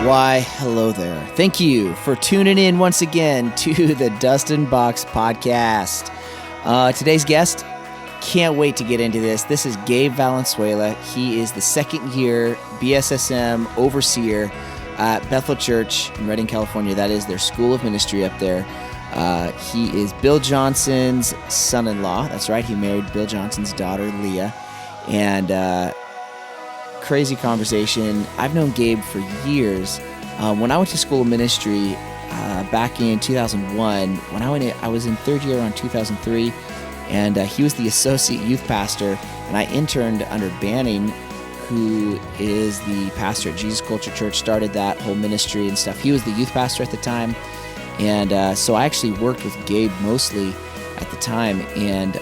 Why, hello there. Thank you for tuning in once again to the Dustin Box Podcast. Today's guest, can't wait to get into this. This is Gabe Valenzuela. He is the second year BSSM overseer at Bethel Church in Redding, California. That is their school of ministry up there. He is Bill Johnson's son-in-law. That's right. He married Bill Johnson's daughter, Leah. And crazy conversation. I've known Gabe for years. When I went to school of ministry back in 2001, when I was in third year around 2003, and he was the associate youth pastor, and I interned under Banning, who is the pastor at Jesus Culture Church, started that whole ministry and stuff. He was the youth pastor at the time, and so I actually worked with Gabe mostly at the time, and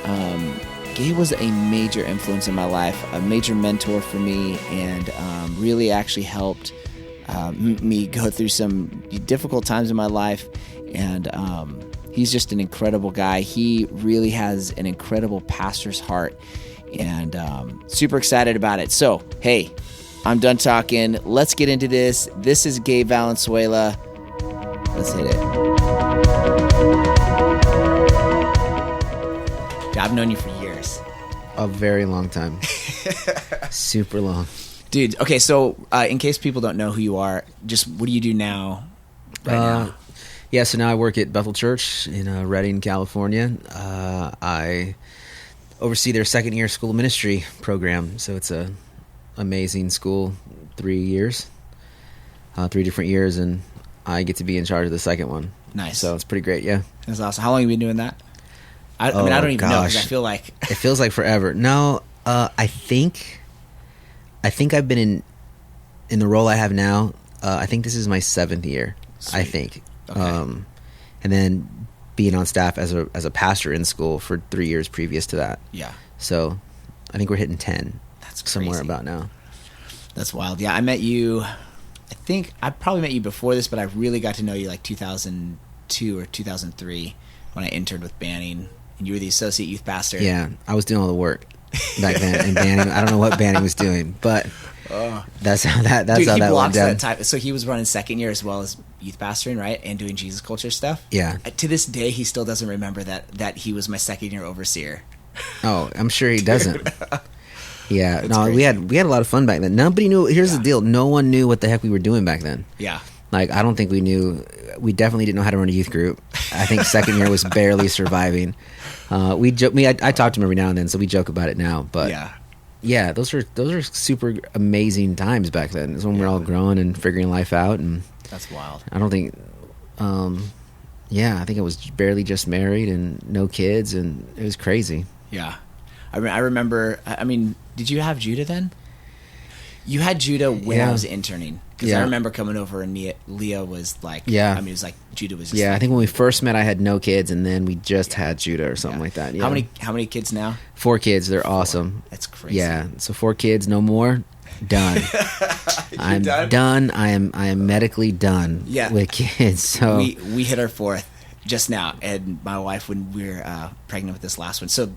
Gabe was a major influence in my life, a major mentor for me, and really actually helped me go through some difficult times in my life. And he's just an incredible guy. He really has an incredible pastor's heart, and super excited about it. So, hey, I'm done talking. Let's get into this. This is Gabe Valenzuela. Let's hit it. I've known you for years. A very long time. Super long. Dude, okay, so in case people don't know who you are, just what do you do now, now? Yeah, so now I work at Bethel Church in Redding, California. I oversee their second year school of ministry program. So it's a amazing school, 3 years, 3 different years, and I get to be in charge of the second one. Nice. So it's pretty great, yeah. That's awesome. How long have you been doing that? I mean, I don't even know, because I feel like... It feels like forever. No, I think I've been in the role I have now. I think this is my 7th year. Sweet. I think. Okay. And then being on staff as a pastor in school for 3 years previous to that. Yeah. So I think we're hitting 10. That's crazy. Somewhere about now. That's wild. Yeah, I met you... I think I probably met you before this, but I really got to know you like 2002 or 2003 when I interned with Banning. And you were the associate youth pastor. Yeah, I was doing all the work back then. And Banning, I don't know what Banning was doing, but that's how that went down. That so he was running second year as well as youth pastoring, right? And doing Jesus Culture stuff. Yeah. To this day, he still doesn't remember that he was my second year overseer. Oh, I'm sure he doesn't. Yeah. That's no, crazy. we had a lot of fun back then. Nobody knew. Here's the deal. No one knew what the heck we were doing back then. Yeah. Like, I don't think we knew. We definitely didn't know how to run a youth group. I think second year was barely surviving. I talk to him every now and then, so we joke about it now. But yeah, those are super amazing times back then. It's when we're all growing and figuring life out, and that's wild. I don't think, I think I was barely just married and no kids, and it was crazy. Yeah, I remember. I mean, did you have Judah then? You had Judah when I was interning. Because I remember coming over and Leah was like, I mean, it was like Judah was just I think when we first met, I had no kids, and then we just had Judah or something like that. Yeah. How many kids now? 4 kids. They're awesome. That's crazy. Yeah, so 4 kids, no more. Done. I'm done. I am medically done with kids. So we hit our 4th just now, and my wife, when we were pregnant with this last one. So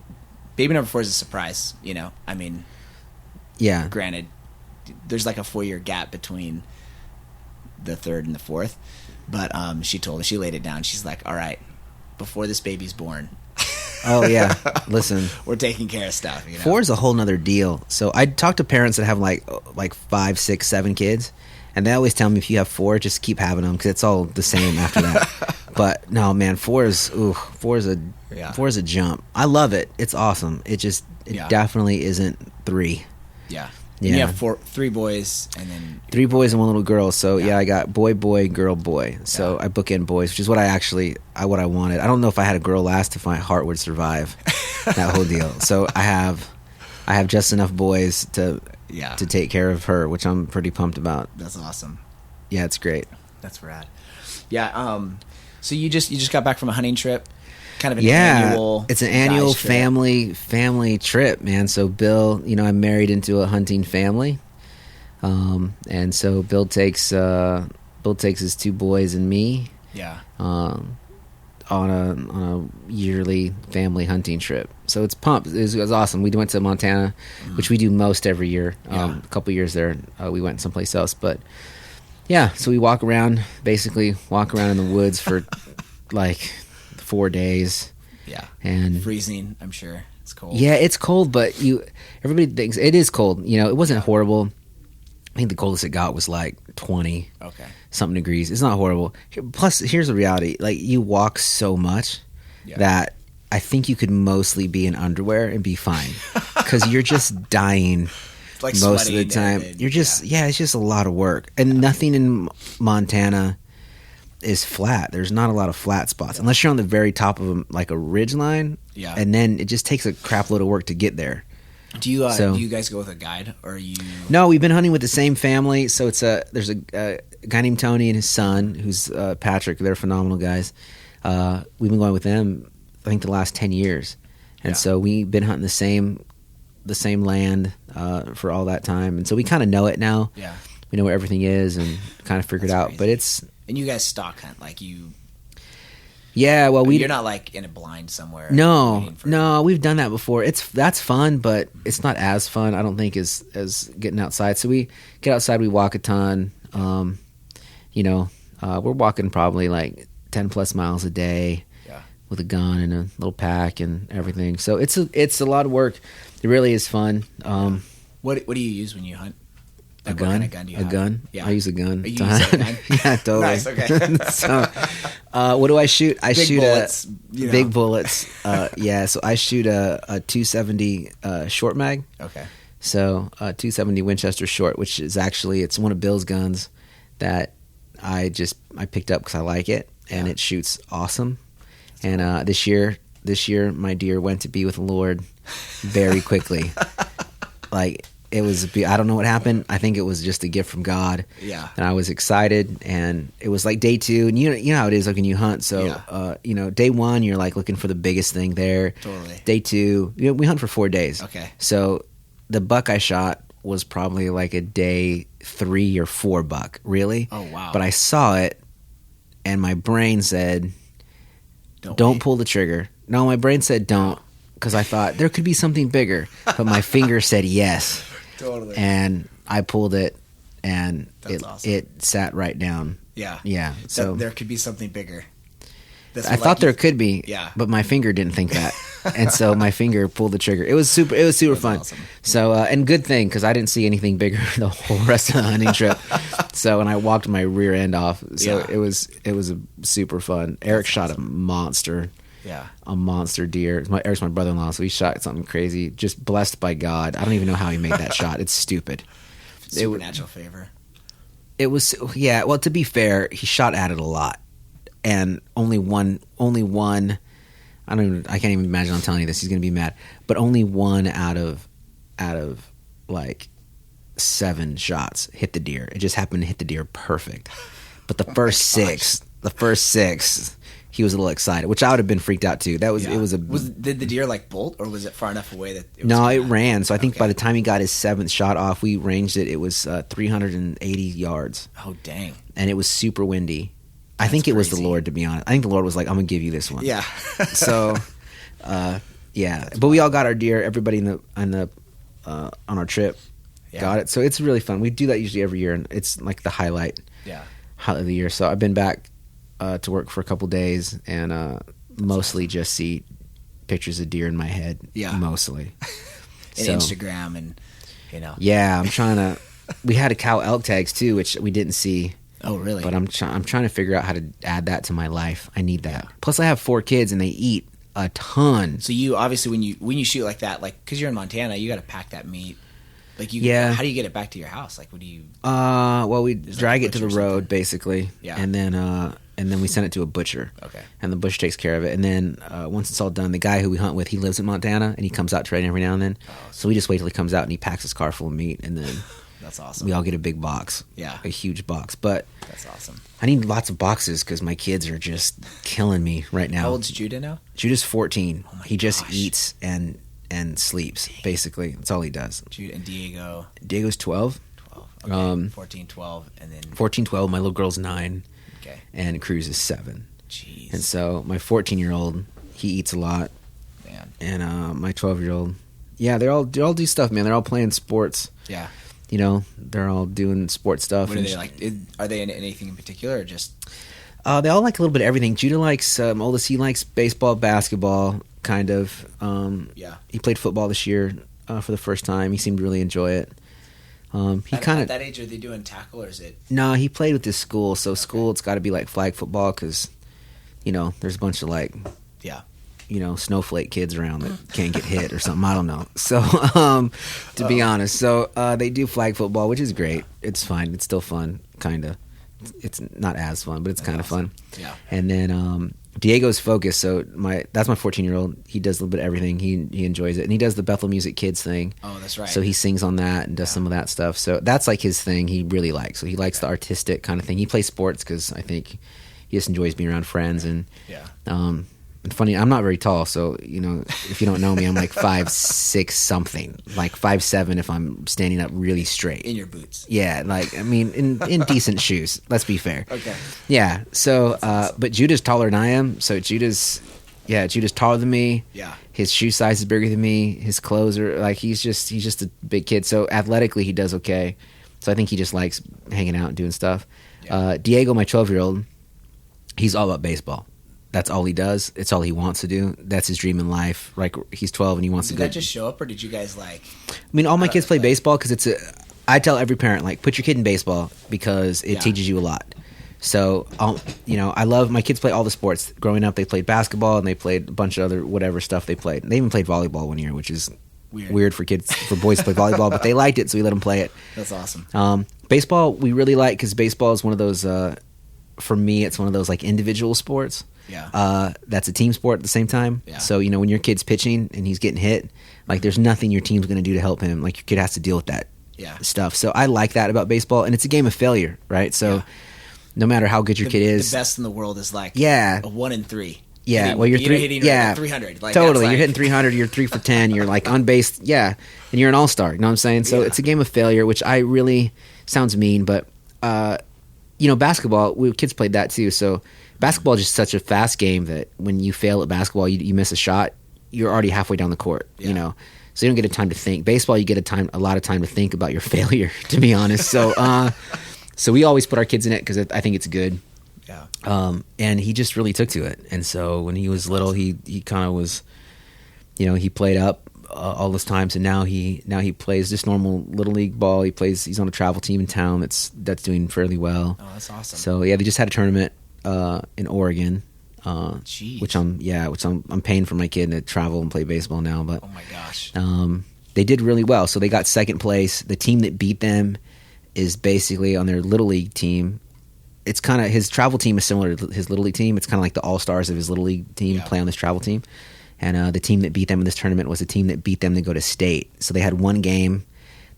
baby number 4 is a surprise, you know? I mean, granted, there's like a 4-year gap between the 3rd and the 4th, but she laid it down. She's like, all right, before this baby's born, oh yeah, listen, we're taking care of stuff, you know? 4 is a whole nother deal. So I talk to parents that have like 5, 6, 7 kids, and they always tell me, if you have 4, just keep having them, because it's all the same after that. But no, man, 4 is a jump. I love it. It's awesome. It definitely isn't 3. Yeah. And you have 3 boys, and then 3 boys and 1 little girl. So I got boy, girl, boy. So I bookend boys, which is what I wanted. I don't know if I had a girl last if my heart would survive that whole deal. So I have just enough boys to take care of her, which I'm pretty pumped about. That's awesome. Yeah, it's great. That's rad. Yeah. So you just got back from a hunting trip. Kind of an annual. It's an annual family trip, man. So Bill, I'm married into a hunting family, and so Bill takes his 2 boys and me, on a yearly family hunting trip. So it's pumped. It was awesome. We went to Montana, which we do most every year. A couple years there, we went someplace else, but Yeah, so we walk around in the woods for like 4 days. Yeah. And freezing, I'm sure. It's cold. Yeah, it's cold, but everybody thinks it is cold. It wasn't horrible. I think the coldest it got was like 20 something degrees. It's not horrible. Plus, here's the reality. Like, you walk so much that I think you could mostly be in underwear and be fine. Because you're just dying like most of the time. You're just, it's just a lot of work. And nothing in Montana is flat. There's not a lot of flat spots. Unless you're on the very top of like a ridge line. Yeah. And then it just takes a crap load of work to get there. Do you guys go with a guide, or are you? No, we've been hunting with the same family. So there's a guy named Tony and his son, who's Patrick. They're phenomenal guys. We've been going with them, I think, the last 10 years, and so we've been hunting the same land for all that time, and so we kind of know it now. Yeah, we know where everything is and kind of figured out. Crazy. But and you guys stock hunt, like you. Yeah, well, you're not like in a blind somewhere. No, we've done that before. That's fun, but it's not as fun, I don't think, as getting outside. So we get outside, we walk a ton. We're walking probably like 10 plus miles a day with a gun and a little pack and everything. So it's a lot of work. It really is fun. What do you use when you hunt? Like, what kind of gun do you have? A gun? Yeah. I use a gun. You use a gun? Yeah, totally. Nice, okay. So, what do I shoot? I shoot bullets, big bullets. So I shoot a 270 short mag. Okay. So 270 Winchester short, which is actually, it's one of Bill's guns that I picked up because I like it, and it shoots awesome. And this year my deer went to be with the Lord very quickly. Like, it was, I don't know what happened. I think it was just a gift from God. Yeah. And I was excited, and it was like day 2, and you know how it is, like when you hunt. So, day 1, you're like looking for the biggest thing there. Totally. Day 2, we hunt for 4 days. Okay. So the buck I shot was probably like a day 3 or 4 buck, really. Oh, wow. But I saw it, and my brain said, don't pull the trigger. No, my brain said don't, because I thought there could be something bigger. But my finger said yes. Totally. And I pulled it, and awesome. It sat right down. Yeah. Yeah. So there could be something bigger. I thought there could be. Yeah. But my finger didn't think that, and so my finger pulled the trigger. It was super fun. Awesome. So and good thing, because I didn't see anything bigger the whole rest of the hunting trip. So, and I walked my rear end off. So it was a super fun. Eric shot a monster. Yeah, a monster deer. Eric's my brother-in-law, so he shot something crazy. Just blessed by God. I don't even know how he made that shot. It's stupid. Supernatural favor. It was, yeah. Well, to be fair, he shot at it a lot, and only one. I can't even imagine I'm telling you this. He's gonna be mad, but only one out of like 7 shots hit the deer. It just happened to hit the deer perfect. But the first six. He was a little excited, which I would have been freaked out too. Did the deer like bolt, or was it far enough away that it was No, it ran. So I think by the time he got his 7th shot off, we ranged it. It was 380 yards. Oh, dang. And it was super windy. I think it was the Lord, to be honest. I think the Lord was like, I'm going to give you this one. Yeah. So, yeah. But we all got our deer. Everybody on our trip got it. So it's really fun. We do that usually every year, and it's like the highlight of the year. So I've been back to work for a couple days, and mostly just see pictures of deer in my head. Yeah, mostly. And Instagram, and Yeah, I'm trying to. We had a cow elk tags too, which we didn't see. Oh, really? But I'm trying to figure out how to add that to my life. I need that. Plus, I have 4 kids, and they eat a ton. So you obviously, when you shoot like that, like because you're in Montana, you got to pack that meat. Like how do you get it back to your house? Like, what do you? Well, we drag it to the road basically, and then we send it to a butcher. Okay. And the butcher takes care of it, and then once it's all done, the guy who we hunt with, he lives in Montana, and he comes out trading every now and then. Oh, so we just wait till he comes out, and he packs his car full of meat, and then that's awesome. We all get a big box. Yeah. A huge box, but that's awesome. I need lots of boxes because my kids are just killing me right now. How old's Judah now? Judah's 14. Oh my he just eats and sleeps, basically. That's all he does. Jude and Diego. Diego's 12. 12. Okay. 14, 12, and then 14, 12. My little girl's 9. Okay. And Cruz is 7. Jeez. And so my 14-year-old, he eats a lot. Man. And my 12-year-old, yeah, they all do stuff, man. They're all playing sports. Yeah. they're all doing sports stuff. What are they like? Are they into anything in particular, or just? They all like a little bit of everything. Judah likes oldest. He likes baseball, basketball, kind of. He played football this year for the first time. He seemed to really enjoy it. He At that age, are they doing tackle, or is it? No, he played with his school. So school, it's got to be like flag football because, there's a bunch of like, snowflake kids around that can't get hit or something. I don't know. So, to be honest, so they do flag football, which is great. It's fine. It's still fun, kind of. It's not as fun, but it's kind of fun. Yeah. And then Diego's focused. So that's my 14-year-old. He does a little bit of everything. He enjoys it, and he does the Bethel Music Kids thing. Oh, that's right. So he sings on that and does some of that stuff. So that's like his thing. He really likes. So he likes the artistic kind of thing. He plays sports because I think he just enjoys being around friends and And funny, I'm not very tall, so if you don't know me, I'm like 5'6" something, like 5'7" if I'm standing up really straight. In your boots. Yeah, in decent shoes. Let's be fair. Okay. Yeah. So, but Judah's taller than I am. So Judah's taller than me. Yeah. His shoe size is bigger than me. His clothes are like he's just a big kid. So athletically, he does okay. So I think he just likes hanging out and doing stuff. Yeah. Diego, my 12-year-old, he's all about baseball. That's all he does. It's all he wants to do. That's his dream in life. Like he's 12 and he wants to go. Did that just show up, or did you guys like? I mean, all my kids play baseball because I tell every parent put your kid in baseball because it teaches you a lot. So I love my kids play all the sports. Growing up, they played basketball and they played a bunch of other whatever stuff they played. They even played volleyball one year, which is weird for boys to play volleyball, but they liked it, so we let them play it. That's awesome. Baseball we really like because baseball is one of those. For me, it's one of those like individual sports. Yeah. That's a team sport at the same time. Yeah. So, when your kid's pitching and he's getting hit, like there's nothing your team's going to do to help him. Like your kid has to deal with that stuff. So I like that about baseball, and it's a game of failure, right? So no matter how good your kid is. The best in the world is like a 1 in 3. Yeah. Well, you're hitting 300. Like, totally. You're hitting 300. You're 3 for 10. You're like on base. Yeah. And you're an all-star. You know what I'm saying? So it's a game of failure, which I really sounds mean, but, basketball, kids played that too. So basketball is just such a fast game that when you fail at basketball, you miss a shot, you're already halfway down the court, So you don't get a time to think. Baseball, you get a lot of time to think about your failure, to be honest. So, so we always put our kids in it because I think it's good. Yeah. And he just really took to it. And so when he was little, he kind of was, he played up all those times, and now he plays just normal little league ball. He's on a travel team in town that's doing fairly well. Oh, that's awesome. So they just had a tournament in Oregon, which I'm paying for my kid to travel and play baseball now. But oh my gosh, they did really well. So they got second place. The team that beat them is basically on their little league team. It's kind of his travel team is similar to his little league team. It's kind of like the all-stars of his little league team play on this travel team. And the team that beat them in this tournament was the team that beat them to go to state. So they had one game.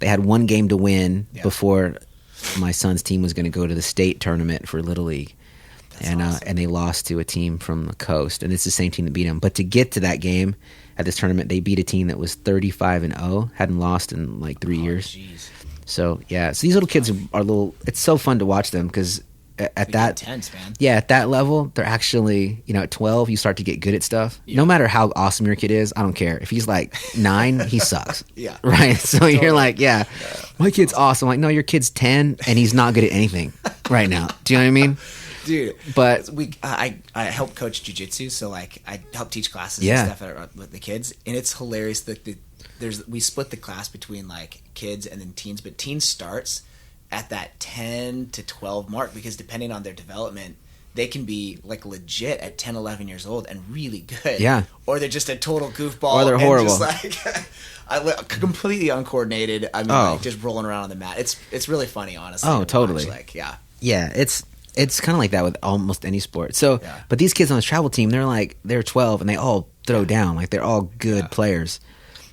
They had one game to win before my son's team was going to go to the state tournament for Little League. That's awesome. And they lost to a team from the coast. And it's the same team that beat them. But to get to that game at this tournament, they beat a team that was 35-0, hadn't lost in like 3 years. Geez. So, so these little kids are it's so fun to watch them because at that intense, man. Yeah, at that level, they're actually, at 12, you start to get good at stuff. Yeah. No matter how awesome your kid is, I don't care. If he's like 9, he sucks. Yeah. Right? So totally. You're like, my kid's awesome. Like, no, your kid's 10 and he's not good at anything right now. Do you know what I mean? Dude, but I help coach jiu-jitsu, so like I help teach classes and stuff with the kids, and it's hilarious that we split the class between like kids and then teens, but teens starts at that 10 to 12 mark because depending on their development, they can be like legit at 10, 11 years old and really good. Yeah. Or they're just a total goofball. Or they're horrible. Just like completely uncoordinated. I mean, like just rolling around on the mat. It's really funny, honestly. Oh, totally. Yeah, it's kind of like that with almost any sport. So, but these kids on this travel team, they're 12 and they all throw down. Like they're all good players.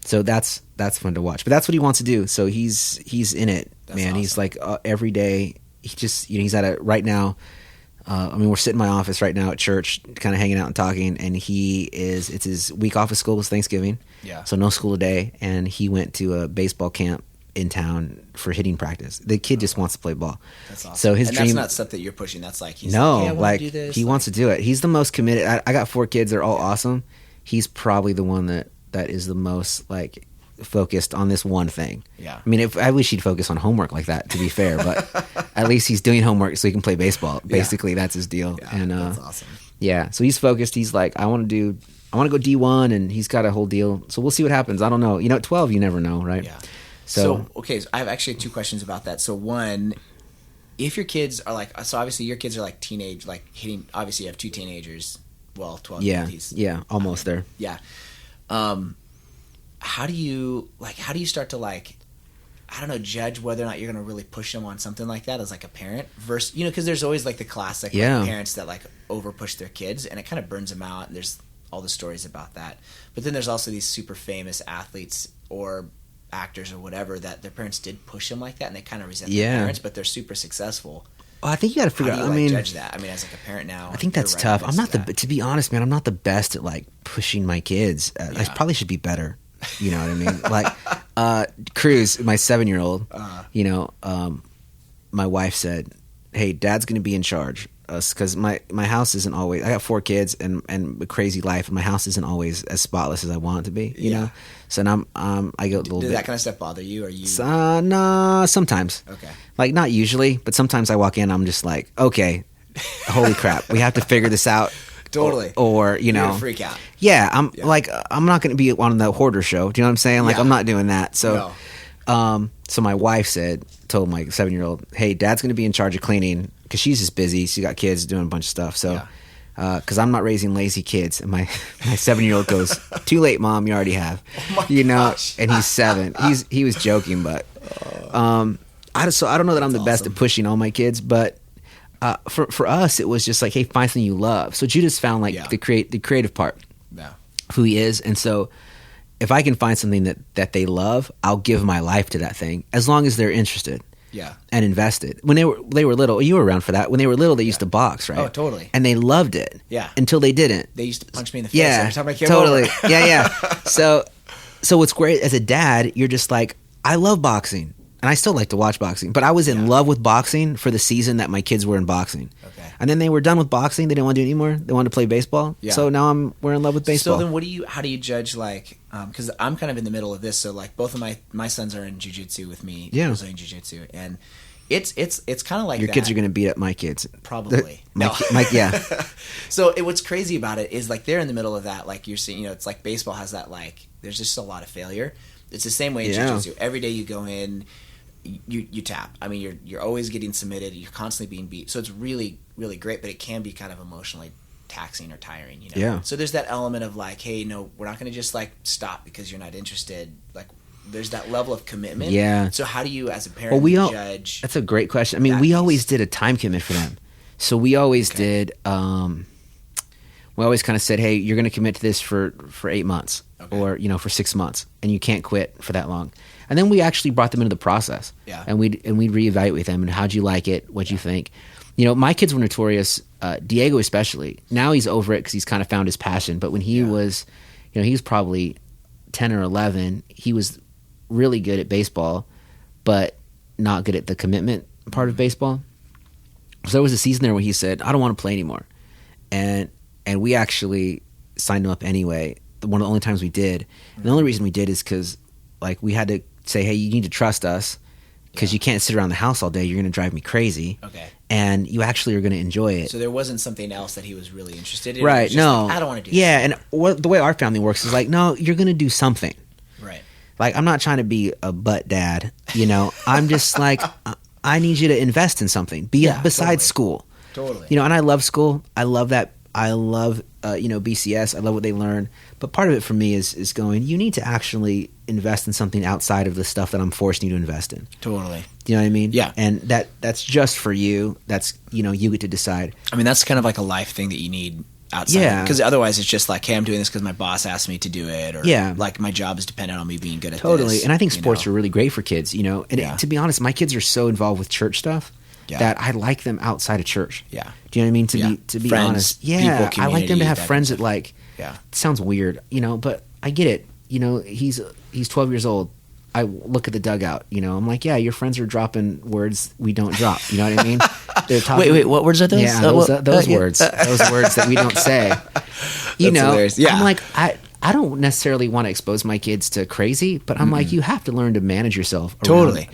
So that's fun to watch. But that's what he wants to do. So he's in it. That's man. Awesome. He's like every day. He just he's at right now. We're sitting in my office right now at church, kind of hanging out and talking. And it's his week off of school was Thanksgiving. Yeah. So no school today, and he went to a baseball camp in town for hitting practice. The kid just wants to play ball. That's awesome. So his dream. That's not stuff that you're pushing. That's like I want to do this. He wants to do it. He's the most committed. I got 4 kids. They're all awesome. He's probably the one that is the most like focused on this one thing. Yeah. I mean, I wish he'd focus on homework like that, to be fair, but at least he's doing homework so he can play baseball. Basically, that's his deal. Yeah, and that's awesome. Yeah, so he's focused. He's like, I want to go D1, and he's got a whole deal. So we'll see what happens. I don't know. At 12, you never know, right? Yeah. So okay, so I have actually 2 questions about that. So one, if your kids are like, so obviously your kids are like teenage, like hitting, obviously you have 2 teenagers, well, 12 Yeah, years. yeah, almost there. Yeah. How do you start to like, I don't know, judge whether or not you're going to really push them on something like that as like a parent versus, because there's always like the classic like, parents that like over push their kids and it kind of burns them out. And there's all the stories about that. But then there's also these super famous athletes or actors or whatever that their parents did push them like that and they kind of resent their parents, but they're super successful. Well, I think you got to figure out. How do you judge that? I mean, as like a parent now, I think that's tough. I'm not to be honest, man. I'm not the best at like pushing my kids. I probably should be better. You know what I mean? Like Cruz, my 7-year-old. My wife said, "Hey, Dad's going to be in charge." Because my house isn't always. I got 4 kids and a crazy life, and my house isn't always as spotless as I want it to be. You know, so now I get a little bit. Did that kind of stuff bother you? Or you? No, sometimes. Okay. Like not usually, but sometimes I walk in, I'm just like, okay, holy crap, we have to figure this out. Totally. Or You're gonna freak out. Yeah, I'm not going to be on the hoarder show. Do you know what I'm saying? Like I'm not doing that. So, so my wife told my 7-year-old, "Hey, Dad's going to be in charge of cleaning." Because she's just busy. She got kids doing a bunch of stuff. So, because I'm not raising lazy kids. And my 7-year-old goes, "Too late, Mom. You already have." Oh my gosh. And he's 7. He was joking, but I don't know that I'm the best at pushing all my kids. But for us, it was just like, hey, find something you love. So Judas found like the creative part, who he is, and so if I can find something that they love, I'll give my life to that thing as long as they're interested. Yeah. And invested. When they were little, you were around for that. When they were little, they used to box, right? Oh, totally. And they loved it. Yeah. Until they didn't. They used to punch me in the face every time I came totally. over. Yeah. So what's great as a dad, you're just like, I love boxing. And I still like to watch boxing. But I was in love with boxing for the season that my kids were in boxing. Okay. And then they were done with boxing. They didn't want to do it anymore. They wanted to play baseball. Yeah. So now we're in love with baseball. So then how do you judge like, because I'm kind of in the middle of this. So like both of my sons are in jiu-jitsu with me. Yeah. Brazilian jiu-jitsu. And it's kind of like your kids are going to beat up my kids. Probably. Yeah. So what's crazy about it is like they're in the middle of that. Like you're seeing, it's like baseball has that like there's just a lot of failure. It's the same way in jiu-jitsu. Every day you go in, you tap. I mean, you're always getting submitted. You're constantly being beat. So it's really, really great, but it can be kind of emotionally taxing or tiring. Yeah. So there's that element of like, hey, no, we're not going to just like stop because you're not interested. Like. There's that level of commitment. Yeah. So how do you, as a parent, judge? That's a great question. I mean, we always did a time commitment for them. So we always did. We always kind of said, "Hey, you're going to commit to this for 8 months, or for 6 months, and you can't quit for that long." And then we actually brought them into the process. Yeah. And we'd reevaluate with them and how'd you like it? What'd you think? My kids were notorious. Diego especially. Now he's over it because he's kind of found his passion. But when he was, he was probably 10 or 11. He was really good at baseball, but not good at the commitment part of baseball. So there was a season there where he said, "I don't want to play anymore," and we actually signed him up anyway. One of the only times we did, and the only reason we did is because like we had to say, "Hey, you need to trust us because you can't sit around the house all day. You're going to drive me crazy." Okay. And you actually are going to enjoy it. So there wasn't something else that he was really interested in. Right? No, like, I don't want to do. Yeah, and the way our family works is like, no, you're going to do something. Right. Like, I'm not trying to be a butt dad, I'm just like, I need you to invest in something besides school. Totally. And I love school. I love that. I love, BCS. I love what they learn. But part of it for me is going, you need to actually invest in something outside of the stuff that I'm forcing you to invest in. Totally. Do you know what I mean? Yeah. And that's just for you. That's, you get to decide. I mean, that's kind of like a life thing that you need outside. Yeah. Because otherwise it's just like, hey, I'm doing this because my boss asked me to do it. Or like my job is dependent on me being good at this. Totally. And I think sports are really great for kids, And to be honest, my kids are so involved with church stuff that I like them outside of church. Yeah. Do you know what I mean? To be friends, honest. Yeah. I like them to have friends that like, it sounds weird, but I get it. He's 12 years old. I look at the dugout, I'm like, yeah, your friends are dropping words we don't drop. You know what I mean? They're talking, wait, what words are those? Yeah, those words. Those words that we don't say. Hilarious. Yeah. I'm like, I don't necessarily want to expose my kids to crazy, but I'm like, you have to learn to manage yourself around Totally.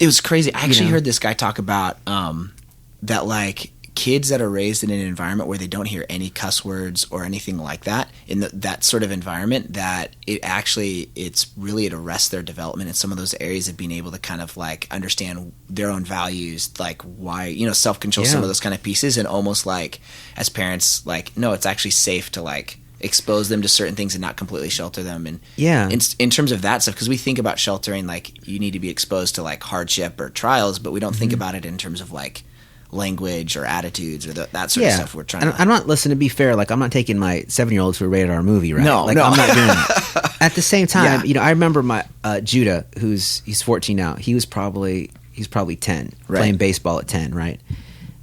It was crazy. I actually heard this guy talk about that, like, kids that are raised in an environment where they don't hear any cuss words or anything like that, in that sort of environment, that it's really, it arrests their development in some of those areas of being able to kind of like understand their own values, like why, self-control, some of those kind of pieces, and almost like as parents, like, no, it's actually safe to like expose them to certain things and not completely shelter them. And in terms of that stuff, because we think about sheltering like you need to be exposed to like hardship or trials, but we don't think about it in terms of like language or attitudes or that sort of stuff. We're trying to. I'm not, listen, to be fair, like I'm not taking my 7-year-old to a rated R movie, right? No, like, no. I'm not doing that. At the same time, I remember my Judah, he's 14 now. He's probably 10, playing baseball at 10, right?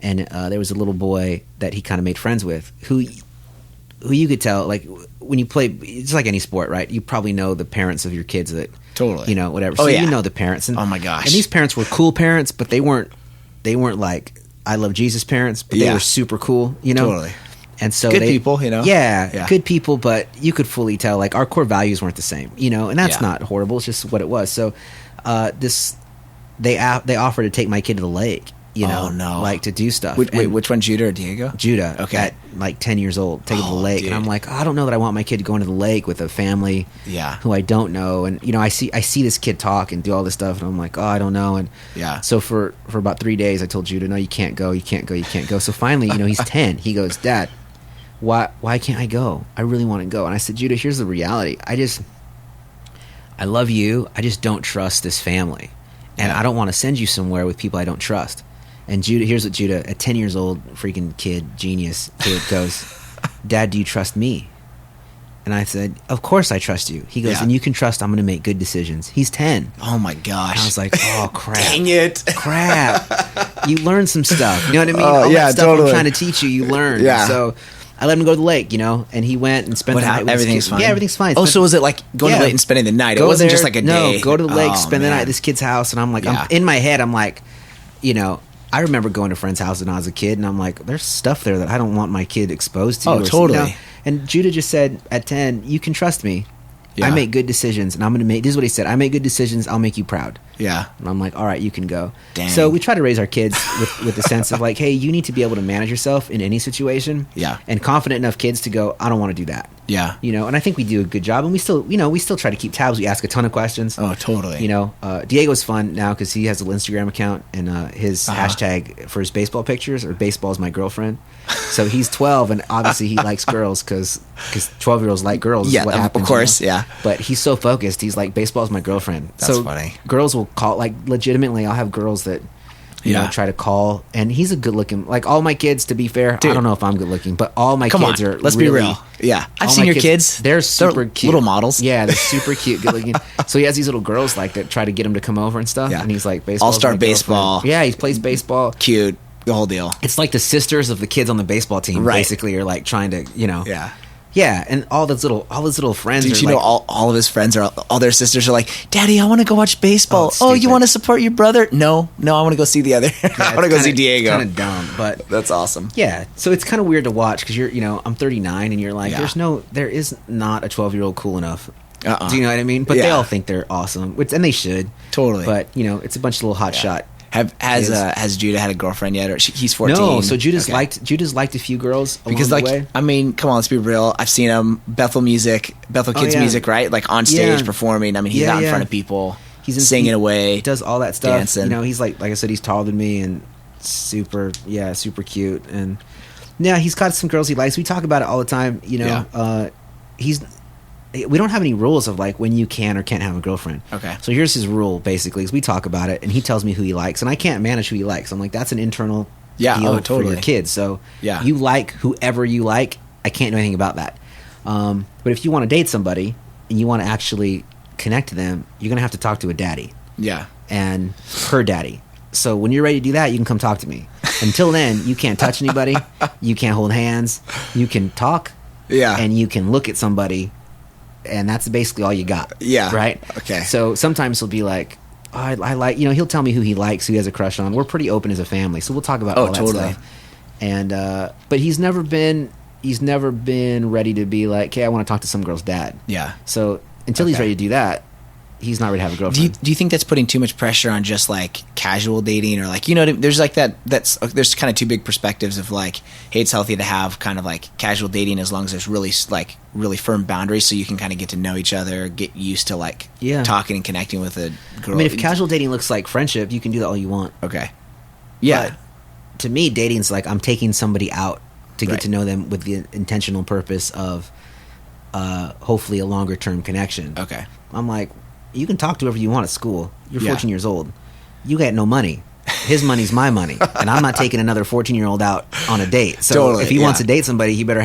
And there was a little boy that he kind of made friends with who you could tell, like when you play, it's like any sport, right? You probably know the parents of your kids that totally, whatever. Oh, so you know the parents. And, oh my gosh. And these parents were cool parents, but they weren't like I love Jesus parents, but they were super cool, Totally. And so good people, Yeah, good people, but you could fully tell like our core values weren't the same, and that's not horrible. It's just what it was. So they offered to take my kid to the lake, oh, no. like to do stuff. Wait, which one, Judah or Diego? Judah. Okay. At like 10 years old, take him to the lake. Dude. And I'm like, I don't know that I want my kid going to the lake with a family who I don't know. And, I see this kid talk and do all this stuff, and I'm like, oh, I don't know. And so for about 3 days, I told Judah, no, you can't go, you can't go, you can't go. So finally, he's 10. He goes, Dad, why can't I go? I really want to go. And I said, Judah, here's the reality. I love you. I just don't trust this family. And I don't want to send you somewhere with people I don't trust. And here's what Judah, a 10 years old freaking genius kid, goes, Dad, do you trust me? And I said, of course I trust you. He goes, and you can trust I'm going to make good decisions. He's 10. Oh my gosh. And I was like, oh crap. Dang it. Crap. You learn some stuff. You know what I mean? Oh, all that stuff totally. I'm trying to teach you learn. Yeah. So I let him go to the lake, and he went and spent the night with everything's his kid. fine? Yeah, everything's fine. Oh, so was it like going to the lake and spending the night? It wasn't just like a day? No, go to the lake, spend the night man. at this kid's house. And I'm like, in my head, I'm like, I remember going to friends' houses when I was a kid, and I'm like, there's stuff there that I don't want my kid exposed to. Oh, totally. And Judah just said at 10, you can trust me. Yeah. I make good decisions, and I'm going to make, this is what he said, I make good decisions, I'll make you proud. Yeah. And I'm like, all right, you can go. Dang. So we try to raise our kids with the sense of like, hey, you need to be able to manage yourself in any situation. Yeah. And confident enough kids to go, I don't want to do that. Yeah. And I think we do a good job, and we still try to keep tabs. We ask a ton of questions. Oh, totally. Diego's fun now because he has a little Instagram account, and his hashtag for his baseball pictures are "baseball is my girlfriend." So he's 12, and obviously he likes girls because 12-year-olds like girls. Yeah, is what happens, of course. Yeah. But he's so focused. He's like, baseball is my girlfriend. That's so funny. Girls will call, like, legitimately. I'll have girls that try to call, and he's a good looking. Like all my kids, to be fair, I don't know if I'm good looking, but all my kids are. Let's really, be real. Yeah, I've all seen my your kids. They're super cute, little models. Yeah, they're super cute, good looking. So he has these little girls like that try to get him to come over and stuff. Yeah. And he's like, baseball, all-star baseball. Yeah, he plays baseball. Cute, the whole deal. It's like the sisters of the kids on the baseball team, basically, are like trying to, Yeah, and all those little friends. Did are you know all of his friends all their sisters are like, Daddy, I want to go watch baseball. Oh, you want to support your brother? No, I want to go see the other. I want to go see Diego. Kind of dumb, but that's awesome. Yeah, so it's kind of weird to watch because I'm 39, and you're like, there is not a 12-year-old cool enough. Do you know what I mean? But they all think they're awesome, and they should totally. But it's a bunch of little hot shot. Has Judah had a girlfriend yet, or he's 14? No, so Judah's liked a few girls because, along the way. I mean, come on, let's be real. I've seen him Bethel Kids music, right? Like on stage performing. I mean, he's out in front of people. He's singing away. He does all that stuff. Dancing. He's like I said, he's taller than me and super cute. And he's got some girls he likes. We talk about it all the time. We don't have any rules of like when you can or can't have a girlfriend. Okay. So here's his rule basically is we talk about it and he tells me who he likes, and I can't manage who he likes. I'm like, that's an internal deal for your kids. So you like whoever you like. I can't do anything about that. But if you want to date somebody and you want to actually connect to them, you're gonna have to talk to a daddy. Yeah. And her daddy. So when you're ready to do that, you can come talk to me. Until then, you can't touch anybody. You can't hold hands. You can talk. Yeah. And you can look at somebody. And that's basically all you got. Yeah. Right? Okay. So sometimes he'll be like, oh, I like, he'll tell me who he likes, who he has a crush on. We're pretty open as a family, so we'll talk about all that stuff. And, but he's never been he's never been ready to be like, okay, I want to talk to some girl's dad. Yeah. So until he's ready to do that, he's not ready to have a girlfriend. Do you think that's putting too much pressure on just like casual dating, or like, there's like there's kind of two big perspectives of like, hey, it's healthy to have kind of like casual dating as long as there's really firm boundaries, so you can kind of get to know each other, get used to like talking and connecting with a girl. I mean, if casual dating looks like friendship, you can do that all you want. Okay. Yeah. But to me, dating's like I'm taking somebody out to get to know them with the intentional purpose of hopefully a longer term connection. Okay. I'm like, you can talk to whoever you want at school. You're 14 years old. You got no money. His money's my money, and I'm not taking another 14-year-old out on a date. So if he wants to date somebody, he better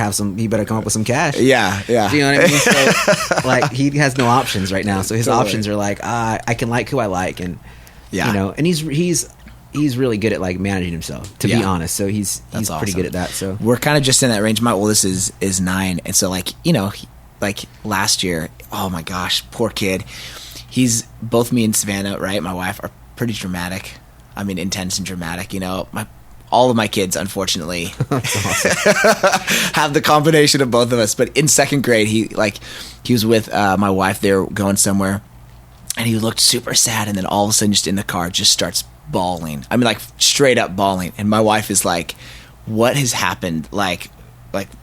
come up with some cash. Yeah. Do you know what I mean? So, like, he has no options right now. So his options are like, I can like who I like, and and he's really good at like managing himself, to be honest. So he's awesome. Pretty good at that. So we're kind of just in that range. My oldest is 9, and so like like last year, oh my gosh, poor kid. Both me and Savannah, right, my wife, are pretty dramatic. I mean, intense and dramatic. All of my kids, unfortunately, have the combination of both of us. But in 2nd grade, he was with my wife. They were going somewhere, and he looked super sad. And then all of a sudden, just in the car, just starts bawling. I mean, like straight up bawling. And my wife is like, "What has happened?" Like,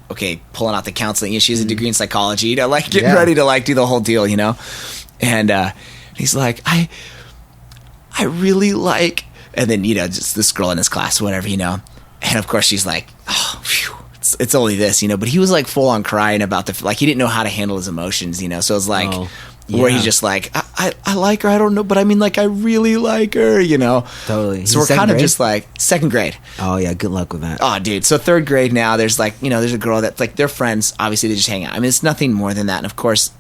okay, pulling out the counseling. She has a degree in psychology. Getting ready to do the whole deal. And he's like, I really like, and then just this girl in his class, whatever, and of course she's like, oh, phew, it's only this, but he was like full on crying about he didn't know how to handle his emotions, so it's like where he's just like, I like her, I don't know, but I mean, like, I really like her, Totally. So we're kind of just like 2nd grade. Oh yeah, good luck with that. Oh dude, so 3rd grade now, there's there's a girl that they're friends, obviously they just hang out. I mean, it's nothing more than that, and of course,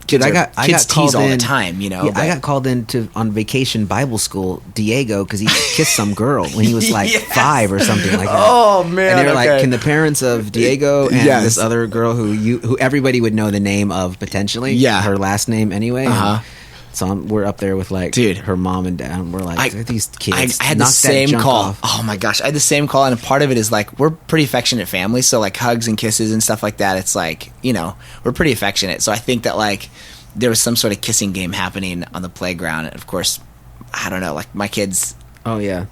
kids tease all the time, I got called on vacation Bible school, Diego, because he kissed some girl when he was like 5 or something like that. Oh man! And they were like, "Can the parents of Diego and this other girl who everybody would know the name of potentially, her last name anyway?" So we're up there with her mom and dad, and we're like, these kids. I had the same call. Off. Oh my gosh, I had the same call, and part of it is like we're pretty affectionate family, so like hugs and kisses and stuff like that. It's like we're pretty affectionate. So I think that like there was some sort of kissing game happening on the playground, and of course, I don't know, like my kids. Oh yeah,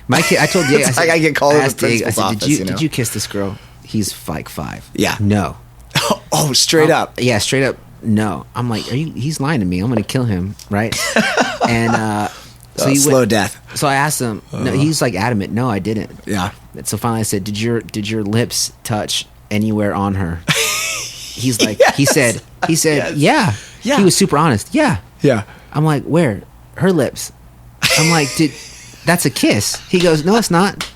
my kid. I told Diego, I get called to the principal's office. Did you kiss this girl? He's like 5. Yeah. No. Oh, straight up. Yeah, straight up. No, I'm like, he's lying to me. I'm going to kill him, right? And so slow death. So I asked him. No, he's like adamant. No, I didn't. Yeah. So finally, I said, "Did your lips touch anywhere on her?" He's like, he said, yeah. He was super honest. Yeah. I'm like, where? Her lips. I'm like, that's a kiss. He goes, no, it's not.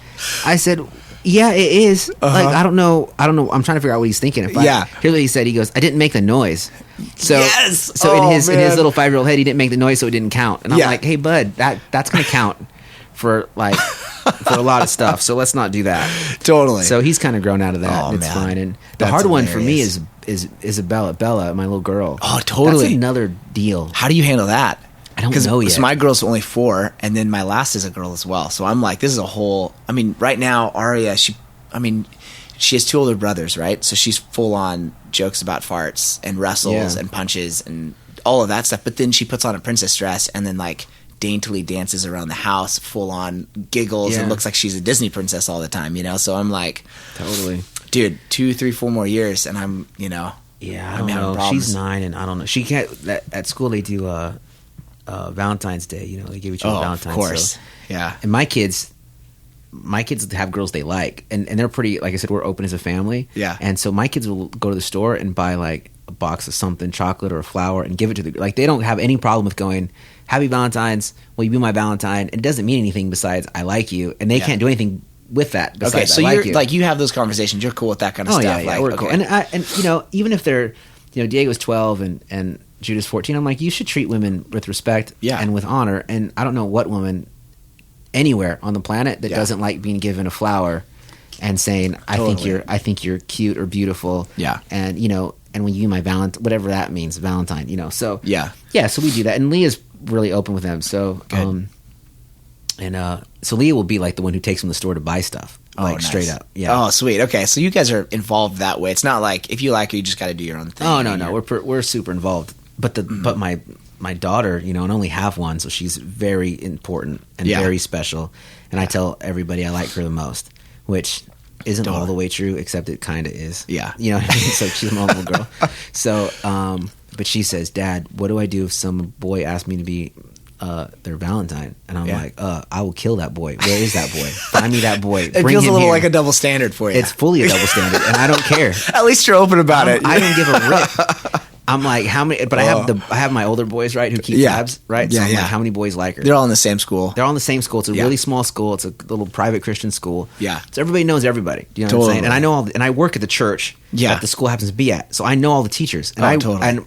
I said, yeah, it is. Like, I don't know. I'm trying to figure out what he's thinking. Here's what he said. He goes, I didn't make the noise. So, in his little 5-year-old head, he didn't make the noise, so it didn't count. And I'm like, hey, bud, that's going to count for for a lot of stuff. So let's not do that. Totally. So he's kind of grown out of that. It's fine. And the hard one for me is Isabella, Bella, my little girl. Oh, totally. That's another deal. How do you handle that? I don't know yet. So my girl's only 4, and then my last is a girl as well. So I'm like, this is a whole. I mean, right now, Aria, she has 2 older brothers, right? So she's full on jokes about farts and wrestles and punches and all of that stuff. But then she puts on a princess dress and then like daintily dances around the house, full on giggles, and looks like she's a Disney princess all the time, So I'm like, totally, dude, 2, 3, 4 more years, and I'm, Yeah, I don't know. She's 9, and I don't know. She can't. At school they do Valentine's Day. They give each other Valentine's. Of course. So, yeah. And my kids have girls they like, and they're pretty. Like I said, we're open as a family. Yeah. And so my kids will go to the store and buy like a box of something, chocolate or a flower, and give it to they don't have any problem with going, Happy Valentine's. Will you be my Valentine? It doesn't mean anything besides I like you, and they can't do anything with that. Besides, okay, so I you're you. Like you have those conversations. You're cool with that kind of stuff. Yeah, we're cool. And even if they're, Diego's 12 and Judah's 14, I'm like, you should treat women with respect and with honor. And I don't know what woman anywhere on the planet that doesn't like being given a flower and saying, I think you're cute or beautiful. Yeah. And and when you my Valentine, whatever that means, Valentine. So so we do that. And Leah's really open with them. So so Leah will be like the one who takes them to the store to buy stuff, like nice. straight up. Yeah. Oh, sweet. Okay, so you guys are involved that way. It's not like if you like her, you just got to do your own thing. Oh no, we're super involved. But but my daughter, and I only have one, so she's very important and very special. And I tell everybody I like her the most, which isn't all the way true, except it kind of is. Yeah. You know what I mean? So she's my little girl. So, but she says, Dad, what do I do if some boy asks me to be their Valentine? And I'm like, I will kill that boy. Where is that boy? Find me that boy. It feels a little like a double standard for you. It's fully a double standard, and I don't care. At least you're open about it. I don't give a rip. I'm like, how many? But I have my older boys, right, who keep tabs, right? So I'm like, how many boys like her? They're all in the same school. They're all in the same school. It's a really small school. It's a little private Christian school. Yeah. So everybody knows everybody. Do you know what I'm saying? And I know and I work at the church that the school happens to be at. So I know all the teachers. And and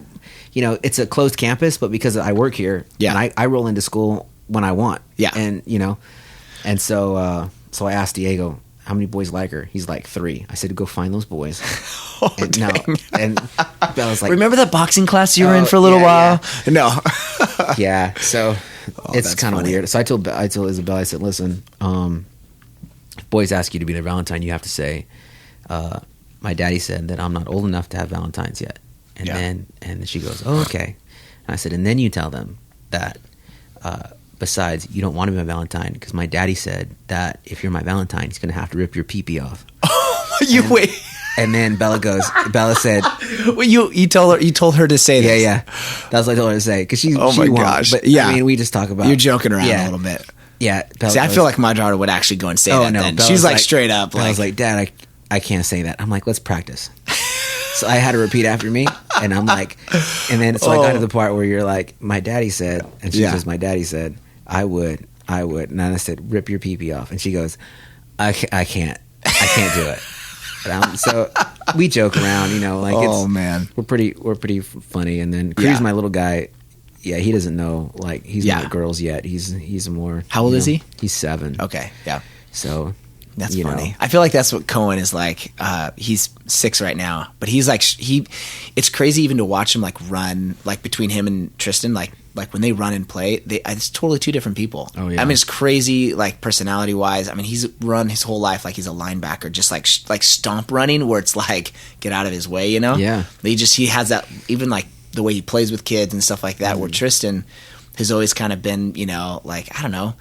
it's a closed campus, but because I work here, and I roll into school when I want. Yeah. And and so I asked Diego, how many boys like her? He's like 3. I said, go find those boys. And I was like, remember that boxing class you were in for a little while? Yeah. No. Yeah. So it's kind of weird. So I told Isabel, I said, listen, if boys ask you to be their Valentine, you have to say, my daddy said that I'm not old enough to have Valentines yet. And then she goes, oh, okay. And I said, and then you tell them that, besides, you don't want to be my Valentine because my daddy said that if you're my Valentine, he's going to have to rip your pee-pee off. Wait. And then Bella said, well, you told her to say this. Yeah. That was what I told her to say because she my won't. gosh. But I mean, we just talk about. You're joking around a little bit. Yeah. See, I feel like my daughter would actually go and say that. No, then. She's like straight up. I was like, Dad, I can't say that. I'm like, let's practice. So I had to repeat after me, and I'm like, and then so I got to the part where you're like, my daddy said, and she goes, my daddy said, I would, and then I said, rip your pee-pee off, and she goes, I can't do it. So we joke around, like man, we're pretty funny, and then Cruz, my little guy, he doesn't know, like he's not girls yet. He's more. How old is he? He's 7. Okay, yeah. So. That's funny. I feel like that's what Cohen is like. He's 6 right now, but he's like it's crazy even to watch him like run, like between him and Tristan, like when they run and play, it's totally 2 different people. Oh yeah. I mean, it's crazy, like personality wise. I mean, he's run his whole life like he's a linebacker, just like stomp running, where it's like get out of his way, Yeah. He has that, even like the way he plays with kids and stuff like that. Where Tristan has always kind of been, like I don't know.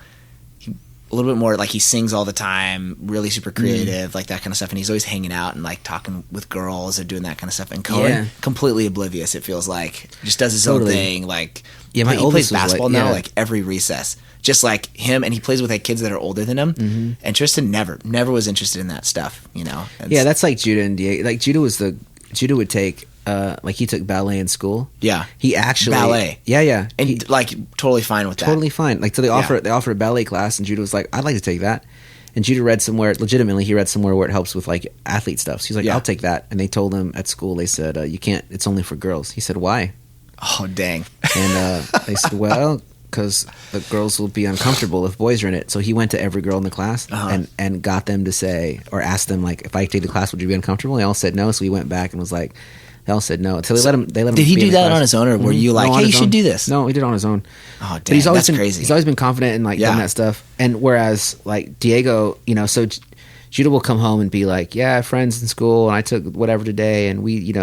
A little bit more like he sings all the time, really super creative, like that kind of stuff. And he's always hanging out and like talking with girls or doing that kind of stuff. And Cohen, completely oblivious, it feels like. Just does his own thing. Like, he plays basketball now, like every recess. Just like him, and he plays with like kids that are older than him. Mm-hmm. And Tristan never was interested in that stuff, that's like Judah and Diego. Like Judah would take, like he took ballet in school. Yeah. He actually ballet. Yeah. And like totally fine with that. Totally fine. Like so they offer a ballet class, and Judah was like, I'd like to take that. And Judah read somewhere where it helps with like athlete stuff. So he's like, I'll take that. And they told him at school, they said, you can't, it's only for girls. He said, why? Oh dang. And they said, well, because the girls will be uncomfortable if boys are in it. So he went to every girl in the class and got them to say, or asked them, like, if I take the class, would you be uncomfortable? They all said no. So he went back and was like, they all said no. So they let him. Did he do that on his own, or were you like, hey, you should do this? No, he did it on his own. Oh, damn, that's crazy. He's always been confident and like done that stuff. And whereas like Diego, so Judah will come home and be like, yeah, I have friends in school, and I took whatever today, and we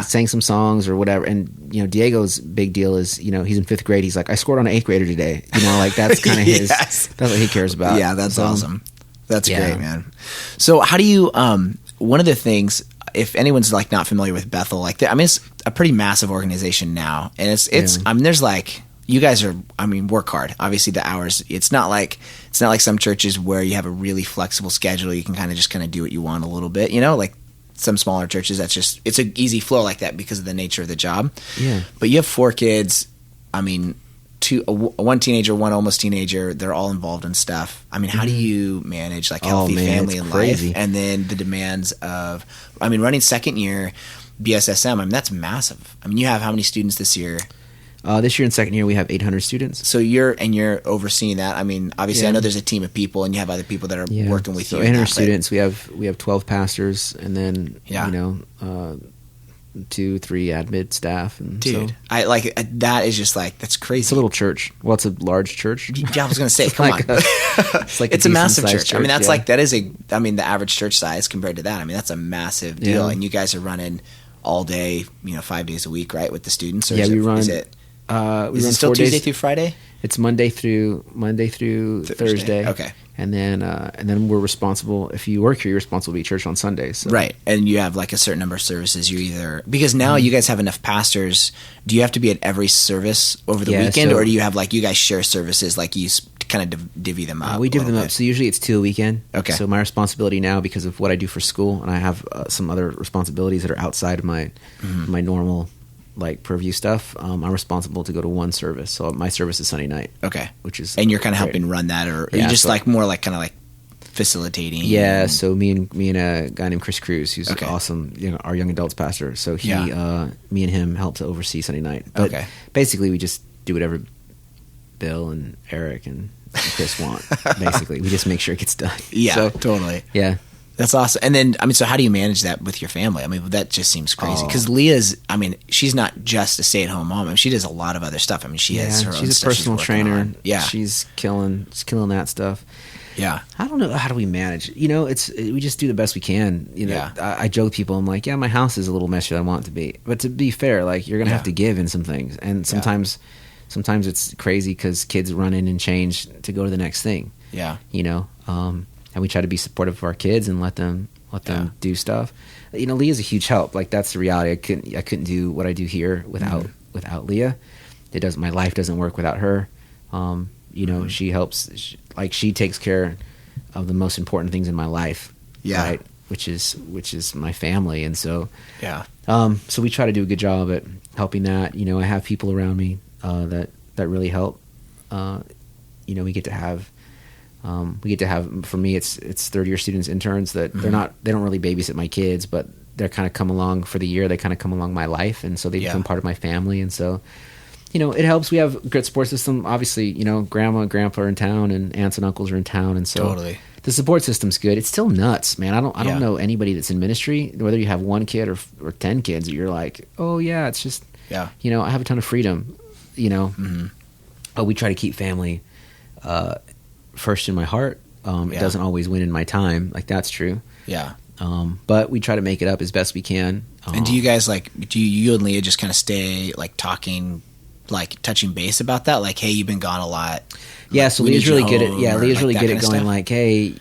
sang some songs or whatever. And Diego's big deal is he's in 5th grade. He's like, I scored on an 8th grader today. Like that's kind of his. That's what he cares about. Yeah, that's awesome. That's great, man. So how do you? One of the things, if anyone's like not familiar with Bethel, like it's a pretty massive organization now, and it's I mean, there's like, you guys are, work hard. Obviously the hours, it's not like some churches where you have a really flexible schedule. You can kind of do what you want a little bit, like some smaller churches, it's an easy flow like that because of the nature of the job. Yeah. But you have 4 kids. One teenager, one almost teenager, they're all involved in stuff. How do you manage like healthy family and crazy. life, and then the demands of, running second year BSSM? That's massive. You have how many students this year? This year in second year we have 800 students. So you're overseeing that. Obviously I know there's a team of people, and you have other people that are working with you. So 800 students. We have 12 pastors, and then 2-3 admin staff, and dude, so I like that is just like that's crazy. it's a little church. Well, it's a large church. Yeah, I was gonna say, come like on, it's a massive decent-sized church. I mean, that's yeah. like that is I mean, the average church size compared to that. I mean, that's a massive deal. Yeah. And you guys are running all day, 5 days a week, right, with the students? Or Yeah, we run. Is it We run still 4 Tuesday days. through Friday? It's Monday through Thursday. Okay. And then we're responsible. If you work here, you're responsible to be at church on Sundays. So. Right. And you have like a certain number of services. You either because now you guys have enough pastors. Do you have to be at every service over the weekend, or do you have like you guys share services like you kind of divvy them up? We divvy them up. So usually it's 2 a weekend. Okay. So my responsibility now, because of what I do for school, and I have some other responsibilities that are outside of my normal like purview stuff. I'm responsible to go to one service. So my service is Sunday night. Okay. Which is and you're kind of great. helping run that, or are Yeah, you just so- like more like kind of like facilitating? Yeah, so me and a guy named Chris Cruz, who's Okay. awesome, our young adults pastor. So he, Yeah. me and him help to oversee Sunday night. But Okay. basically, we just do whatever Bill and Eric and Chris want. Basically, we just make sure it gets done. Yeah, So, totally. yeah. That's awesome. And then, I mean, so how do you manage that with your family? I mean, that just seems crazy. Oh. Because Leah's, I mean, she's not just a stay-at-home mom. I mean, she does a lot of other stuff. I mean, she has her own she's a stuff personal working trainer. on. Yeah. she's killing that stuff. Yeah. I don't know, how do we manage? We just do the best we can. Yeah. I joke with people. I'm like, yeah, my house is a little messier than I want it to be. But to be fair, like you're gonna have to give in some things, and sometimes it's crazy because kids run in and change to go to the next thing. Yeah. And we try to be supportive of our kids and let them do stuff. Leah's a huge help. Like that's the reality. I couldn't do what I do here without Leah. My life doesn't work without her. She helps. She takes care of the most important things in my life. Yeah. Right. Which is my family, and so Yeah. so we try to do a good job at helping that. I have people around me that really help. We get to have. For me, it's third-year students, interns that they don't really babysit my kids, but they're kind of come along for the year. They kind of come along my life, and so they become part of my family. And so, it helps. We have a good support system. Obviously, grandma and grandpa are in town, and aunts and uncles are in town, and so Totally. the support system's good. It's still nuts, man. I don't know anybody that's in ministry, whether you have one kid or 10 kids, you're like, oh yeah, it's just I have a ton of freedom. But we try to keep family first in my heart. It doesn't always win in my time. Like that's true. Yeah. But we try to make it up as best we can. And do you guys do you and Leah just kind of stay like talking, like touching base about that? Like, hey, you've been gone a lot. Yeah. So We Leah's need you really good at, home, yeah, or, Leah's like, really that good kind at of going stuff? like, hey,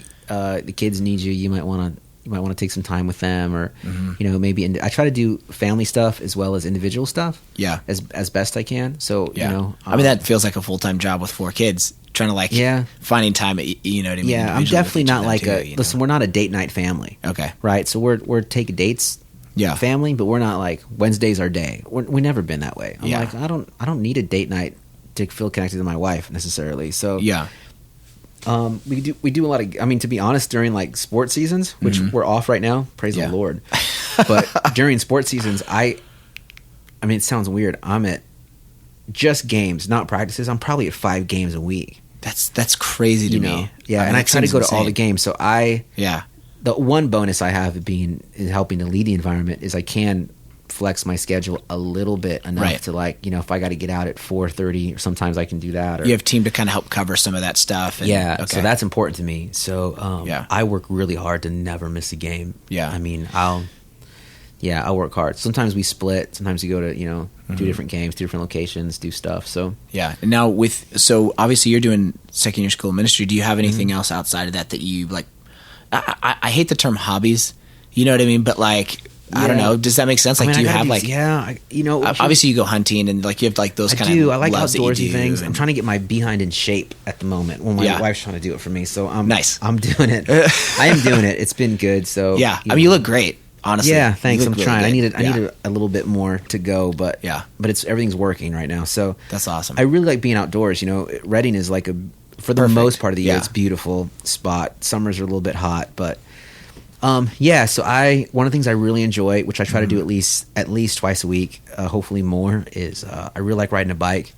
the kids need you. You might want to take some time with them, or, maybe, I try to do family stuff as well as individual stuff. Yeah. As best I can. So, I mean, that feels like a full-time job with 4 kids. Trying to finding time, you know what I mean? Yeah, I'm definitely not like listen, we're not a date night family. Okay. Right? So we're take dates family, but we're not like Wednesday's our day. We've never been that way. I'm like, I don't need a date night to feel connected to my wife necessarily. So we do a lot of, I mean, to be honest, during like sports seasons, which we're off right now, praise the Lord. But during sports seasons, I mean, it sounds weird. I'm at just games, not practices. I'm probably at 5 games a week. That's crazy to me. Yeah, and I try to go to all the games. So the one bonus I have in helping to lead the environment is I can flex my schedule a little bit enough to like, if I got to get out at 4:30, or sometimes I can do that. Or, you have team to kind of help cover some of that stuff. And, so that's important to me. So I work really hard to never miss a game. Yeah. I mean, I'll work hard. Sometimes we split. Sometimes we go to, do different games, 2 different locations, do stuff. So yeah. And now so obviously you're doing second year school ministry. Do you have anything else outside of that you like? I hate the term hobbies. You know what I mean? But like, I don't know. Does that make sense? Like, do you have like? Obviously you go hunting and like you have like those kind of. I like loves outdoorsy things. And, I'm trying to get my behind in shape at the moment. Well, my wife's trying to do it for me, so I'm doing it. I am doing it. It's been good. So yeah, I mean, you look great. Honestly, yeah, thanks. I'm really trying. good. I need a little bit more to go, but everything's working right now. So that's awesome. I really like being outdoors. Redding is like for the most part of the year, it's a beautiful spot. Summers are a little bit hot, but one of the things I really enjoy, which I try to do at least twice a week, hopefully more, is I really like riding a bike.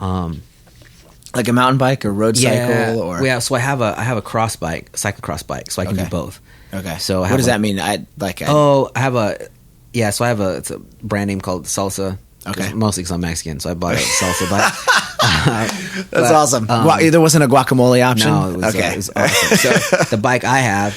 Like a mountain bike or road cycle, or so I have a cyclocross bike, so I can do both. Okay. So what does that mean? I have Yeah, so I have it's a brand name called Salsa. Okay. Mostly because I'm Mexican, so I bought a salsa bike. That's awesome. There wasn't a guacamole option? No, it was, it was awesome. So the bike I have,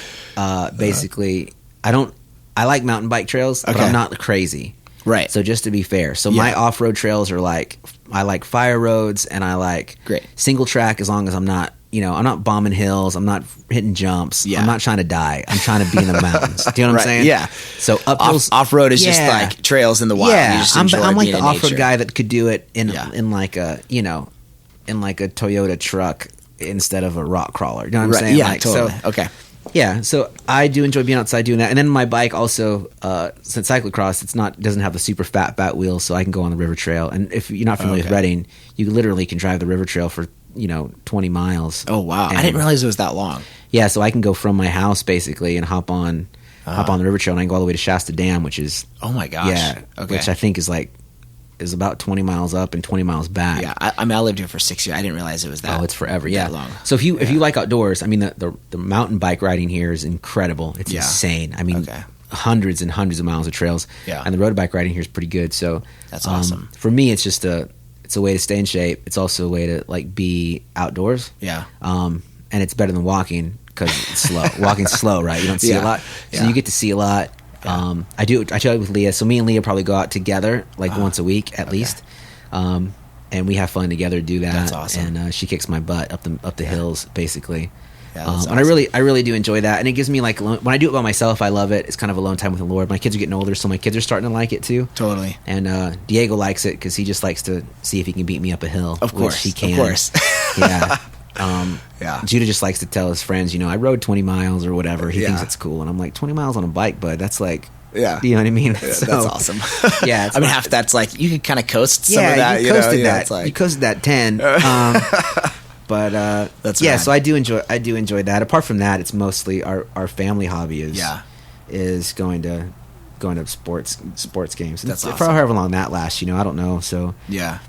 basically, I like mountain bike trails, but I'm not crazy. Right. So just to be fair. So my off-road trails are I like fire roads, and I like single track as long as I'm not, I'm not bombing hills. I'm not hitting jumps. Yeah. I'm not trying to die. I'm trying to be in the mountains. Do you know what I'm saying? Yeah. So off-road is just like trails in the wild. Yeah. You just I'm like the off-road guy that could do it in like a, in like a Toyota truck instead of a rock crawler. You know what I'm saying? Yeah, totally. So, okay. Yeah, so I do enjoy being outside doing that, and then my bike also, since cyclocross, doesn't have the super fat wheels, so I can go on the river trail. And if you're not familiar with Reading, you literally can drive the river trail for 20 miles. Oh wow! I didn't realize it was that long. Yeah, so I can go from my house basically and hop on the river trail, and I can go all the way to Shasta Dam, which is my gosh, which I think is about 20 miles up and 20 miles back. Yeah, I lived here for 6 years. I didn't realize it was that. Oh, it's forever. Yeah, long. So if you like outdoors, I mean the mountain bike riding here is incredible. It's insane. I mean, hundreds and hundreds of miles of trails. Yeah, and the road bike riding here is pretty good. So that's awesome. For me, it's just a way to stay in shape. It's also a way to be outdoors. Yeah. And it's better than walking because it's slow. Walking's slow, right? You don't see a lot, so you get to see a lot. Yeah. I try it with Leah. So me and Leah probably go out together once a week at least, and we have fun together. Do that. That's awesome. And she kicks my butt up the hills, basically. Yeah, awesome. And I really do enjoy that. And it gives me when I do it by myself, I love it. It's kind of alone time with the Lord. My kids are getting older, so my kids are starting to like it too. Totally. And Diego likes it because he just likes to see if he can beat me up a hill. Of course, he can. Of course. Yeah. Judah just likes to tell his friends, I rode 20 miles or whatever. He thinks it's cool, and I'm like, 20 miles on a bike, bud. That's like, you know what I mean? Yeah, that's awesome. Yeah, I mean, half that's like you can kind of coast some of that. You coasted that. You coasted that 10. But that's rad. So I do enjoy that. Apart from that, it's mostly our family hobby is going to sports games. That's awesome. For however long that lasts, I don't know. So yeah.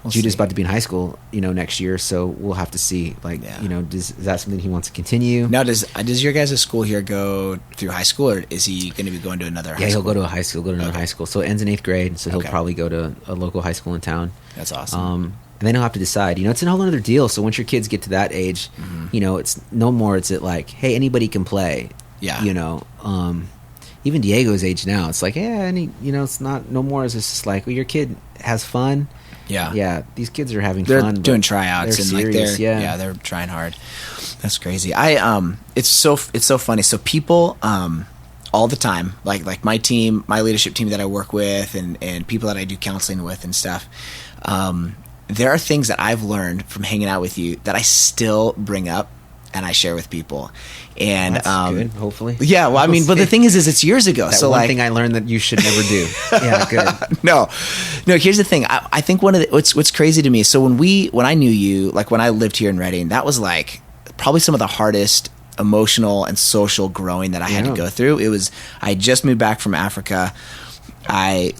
Judah's about to be in high school, next year, so we'll have to see. Is that something he wants to continue? Now, does your guys' school here go through high school, or is he going to be going to another high school? Yeah, he'll go to a high school, high school. So it ends in 8th grade, so he'll probably go to a local high school in town. That's awesome. And then he'll have to decide. It's a whole other deal. So once your kids get to that age, it's no more. It's like, hey, anybody can play. Yeah. Even Diego's age now, it's like, it's not no more. It's just like, well, your kid has fun. Yeah. Yeah. These kids are having they're fun. They're doing tryouts and serious, they're trying hard. That's crazy. It's so funny. So people all the time, like my team, my leadership team that I work with, and people that I do counseling with and stuff. There are things that I've learned from hanging out with you that I still bring up and I share with people. And that's good, hopefully. Yeah, well, I mean, but the thing is it's years ago. That so one thing I learned that you should never do. Yeah, good. No, here's the thing. I think one of what's crazy to me. So when I knew you, like when I lived here in Reading, that was like probably some of the hardest emotional and social growing that I had to go through. I had just moved back from Africa. I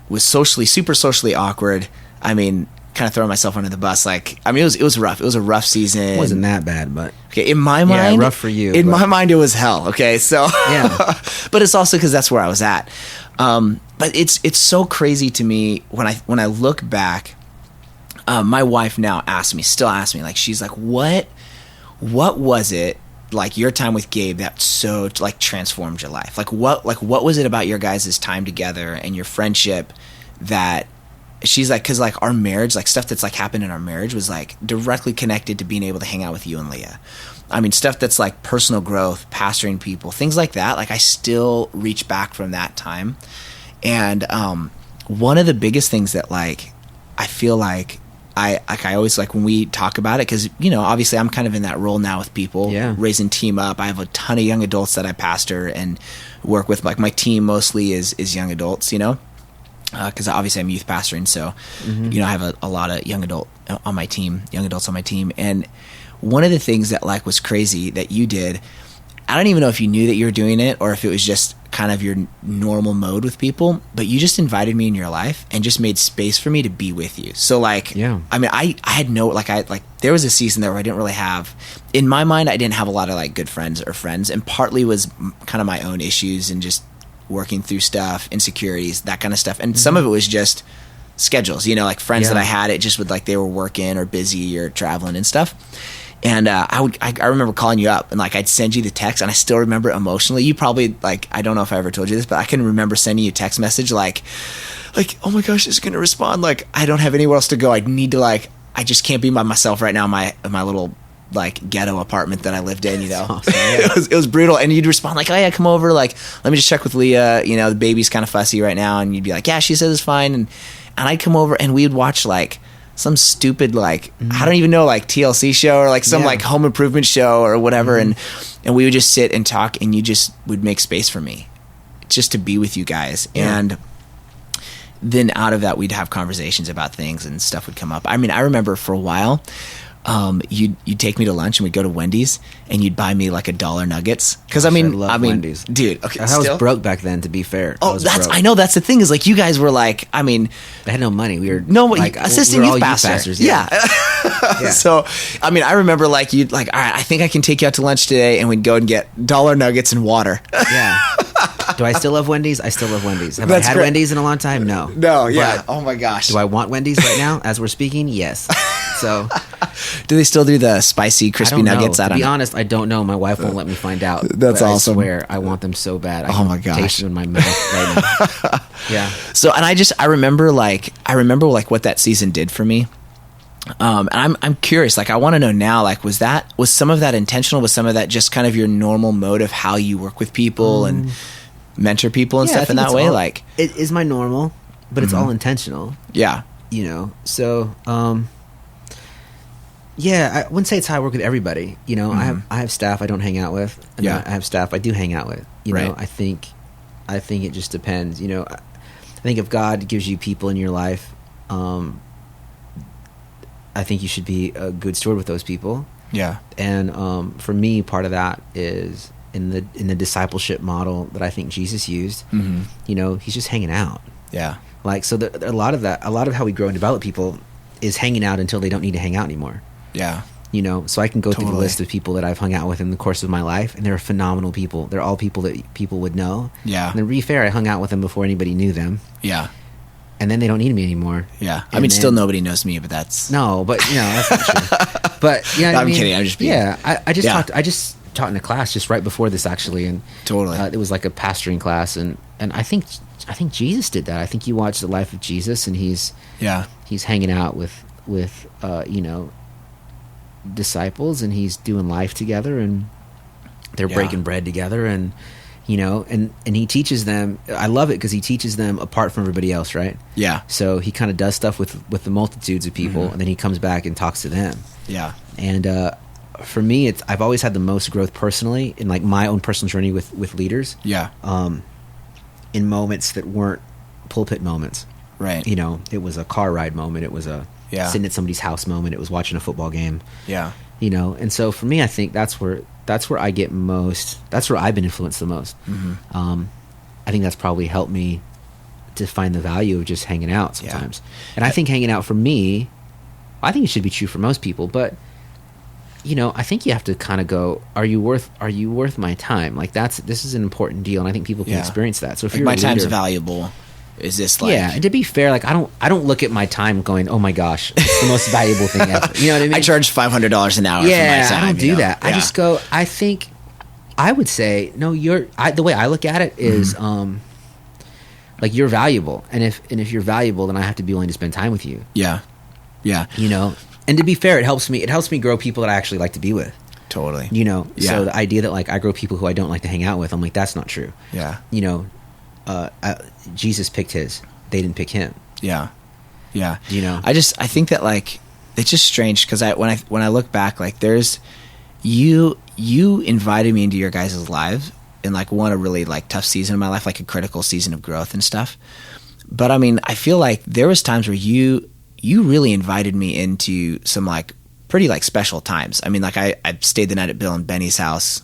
was super socially awkward. I mean, kind of throwing myself under the bus. It was rough. It was a rough season. It wasn't that bad, but okay, in my mind, rough for you. In my mind, it was hell. Okay, so yeah, but it's also because that's where I was at. But it's so crazy to me when I look back. My wife now still asks me, she's like, what was it like your time with Gabe that so transformed your life? What was it about your guys' time together and your friendship that? She's like, because our marriage, stuff that's happened in our marriage was directly connected to being able to hang out with you and Leah. I mean, stuff that's personal growth, pastoring people, things like that. I still reach back from that time. And one of the biggest things that I feel I always when we talk about it, because obviously I'm kind of in that role now with people, raising team up. I have a ton of young adults that I pastor and work with. My team mostly is young adults, because obviously I'm youth pastoring, so I have a lot of young adults on my team. And one of the things that was crazy that you did, I don't even know if you knew that you were doing it or if it was just kind of your normal mode with people, but you just invited me in your life and just made space for me to be with you. So I mean, I had no there was a season there where I didn't really have, in my mind, I didn't have a lot of good friends, and partly was kind of my own issues and just working through stuff, insecurities, that kind of stuff. And some of it was just schedules, you know, like friends that I had, it just would like they were working or busy or traveling and stuff. And I remember calling you up and like I'd send you the text, and I still remember emotionally. You probably like, I don't know if I ever told you this, but I can remember sending you a text message like, oh my gosh, it's going to respond. Like, I don't have anywhere else to go. I need to like, I just can't be by myself right now in my little like ghetto apartment that I lived in, you know. Awesome, yeah. it was brutal. And you'd respond like, oh yeah, come over. Like, let me just check with Leah. You know, the baby's kind of fussy right now. And you'd be like, yeah, she says it's fine. And I'd come over and we'd watch like some stupid, like, I don't even know, like TLC show or like some like home improvement show or whatever. And we would just sit and talk, and you just would make space for me just to be with you guys. And then out of that, we'd have conversations about things and stuff would come up. I mean, I remember for a while, you'd take me to lunch and we'd go to Wendy's and you'd buy me like $1 nuggets. Cause I mean, Wendy's. Dude, okay. I was broke back then, to be fair. Oh, I know that's the thing, is like you guys were like, I mean, I had no money. We were like assistant youth pastors. Yeah. So, I mean, I remember like you'd like, all right, I think I can take you out to lunch today, and we'd go and get $1 nuggets and water. Yeah. Do I still love Wendy's? I still love Wendy's. Have I had Wendy's in a long time? No. No, yeah. But oh my gosh. Do I want Wendy's right now as we're speaking? Yes. So, do they still do the spicy crispy nuggets? To be honest, I don't know. My wife won't let me find out. That's awesome. I swear, I want them so bad. Oh my gosh. Taste them in my mouth right now. Yeah. So, and I remember what that season did for me. And I'm curious, like I want to know now, like was some of that intentional? Was some of that just kind of your normal mode of how you work with people and mentor people and stuff in that way? Like it is my normal, but it's all intentional. Yeah. You know, so I wouldn't say it's how I work with everybody. You know, I have staff I don't hang out with, and I have staff I do hang out with. You know, I think it just depends. You know, I think if God gives you people in your life, I think you should be a good steward with those people. Yeah. And for me, part of that is in the discipleship model that I think Jesus used. You know, he's just hanging out. Yeah. Like, so a lot of how we grow and develop people is hanging out until they don't need to hang out anymore. Yeah. You know, so I can go through the list of people that I've hung out with in the course of my life, and they're phenomenal people. They're all people that people would know. Yeah. And to be fair, I hung out with them before anybody knew them. Yeah. And then they don't need me anymore. Yeah. I mean, still nobody knows me, but that's... No, but, you know, that's not true. But, you know what I mean? Kidding. I'm just being... Yeah. I just taught in a class just right before this, actually. And it was like a pastoring class. And I think Jesus did that. I think you watch the life of Jesus, and he's hanging out with you know, disciples, and he's doing life together, and they're breaking bread together, and you know, and he teaches them. I love it because he teaches them apart from everybody else, right? Yeah. So he kind of does stuff with the multitudes of people, and then he comes back and talks to them. Yeah. And for me, I've always had the most growth personally in like my own personal journey with leaders. Yeah. In moments that weren't pulpit moments. Right. You know, it was a car ride moment. It was a sitting at somebody's house moment. It was watching a football game. Yeah. You know, and so for me, I think that's where I get most. That's where I've been influenced the most. I think that's probably helped me to find the value of just hanging out sometimes. And I think hanging out for me, I think it should be true for most people. But you know, I think you have to kind of go, are you worth my time? Like this is an important deal, and I think people can experience that. So if like my time's valuable. Is this like... Yeah, and to be fair, like I don't look at my time going, oh my gosh, it's the most valuable thing ever. You know what I mean? I charge $500 an hour for my time. I don't do that. I just go, I think, I would say, no, the way I look at it is, like you're valuable. And if you're valuable, then I have to be willing to spend time with you. Yeah. Yeah. You know, and to be fair, it helps me grow people that I actually like to be with. Totally. You know, so the idea that like I grow people who I don't like to hang out with, I'm like, that's not true. Yeah. You know, Jesus picked his. They didn't pick him. Yeah, yeah. You know, I think that like it's just strange because when I look back, like there's you invited me into your guys' lives in like a really like tough season of my life, like a critical season of growth and stuff. But I mean, I feel like there was times where you really invited me into some like pretty like special times. I mean, like I stayed the night at Bill and Benny's house.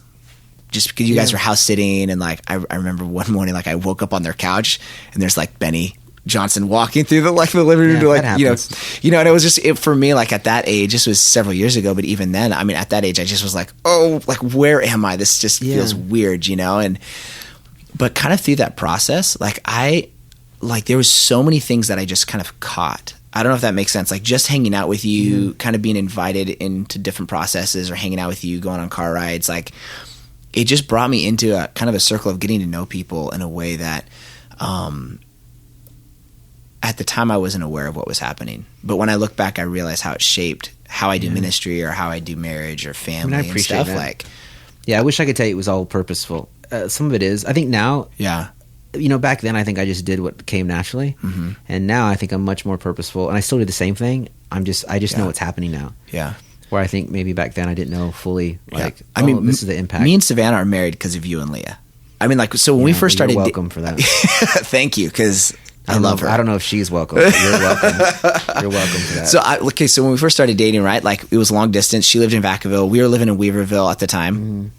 Just because you guys were house sitting, and like I remember one morning, like I woke up on their couch, and there's like Benny Johnson walking through the living room to like you know, and it was just for me like at that age. This was several years ago, but even then, I mean, at that age, I just was like, oh, like where am I? This just feels weird, you know. But kind of through that process, there was so many things that I just kind of caught. I don't know if that makes sense. Like just hanging out with you, kind of being invited into different processes, or hanging out with you, going on car rides. Like it just brought me into a kind of a circle of getting to know people in a way that, at the time I wasn't aware of what was happening. But when I look back, I realize how it shaped how I do ministry, or how I do marriage or family and stuff. That. I wish I could tell you it was all purposeful. Some of it is. I think now, back then I think I just did what came naturally, and now I think I'm much more purposeful, and I still do the same thing. I just know what's happening now. Yeah. Where I think maybe back then I didn't know fully. Like, this is the impact. Me and Savannah are married because of you and Leah. I mean, so when we first started, you're welcome for that. Thank you, because I love her. I don't know if she's welcome. You're welcome. You're welcome for that. So when we first started dating, right? Like it was long distance. She lived in Vacaville. We were living in Weaverville at the time.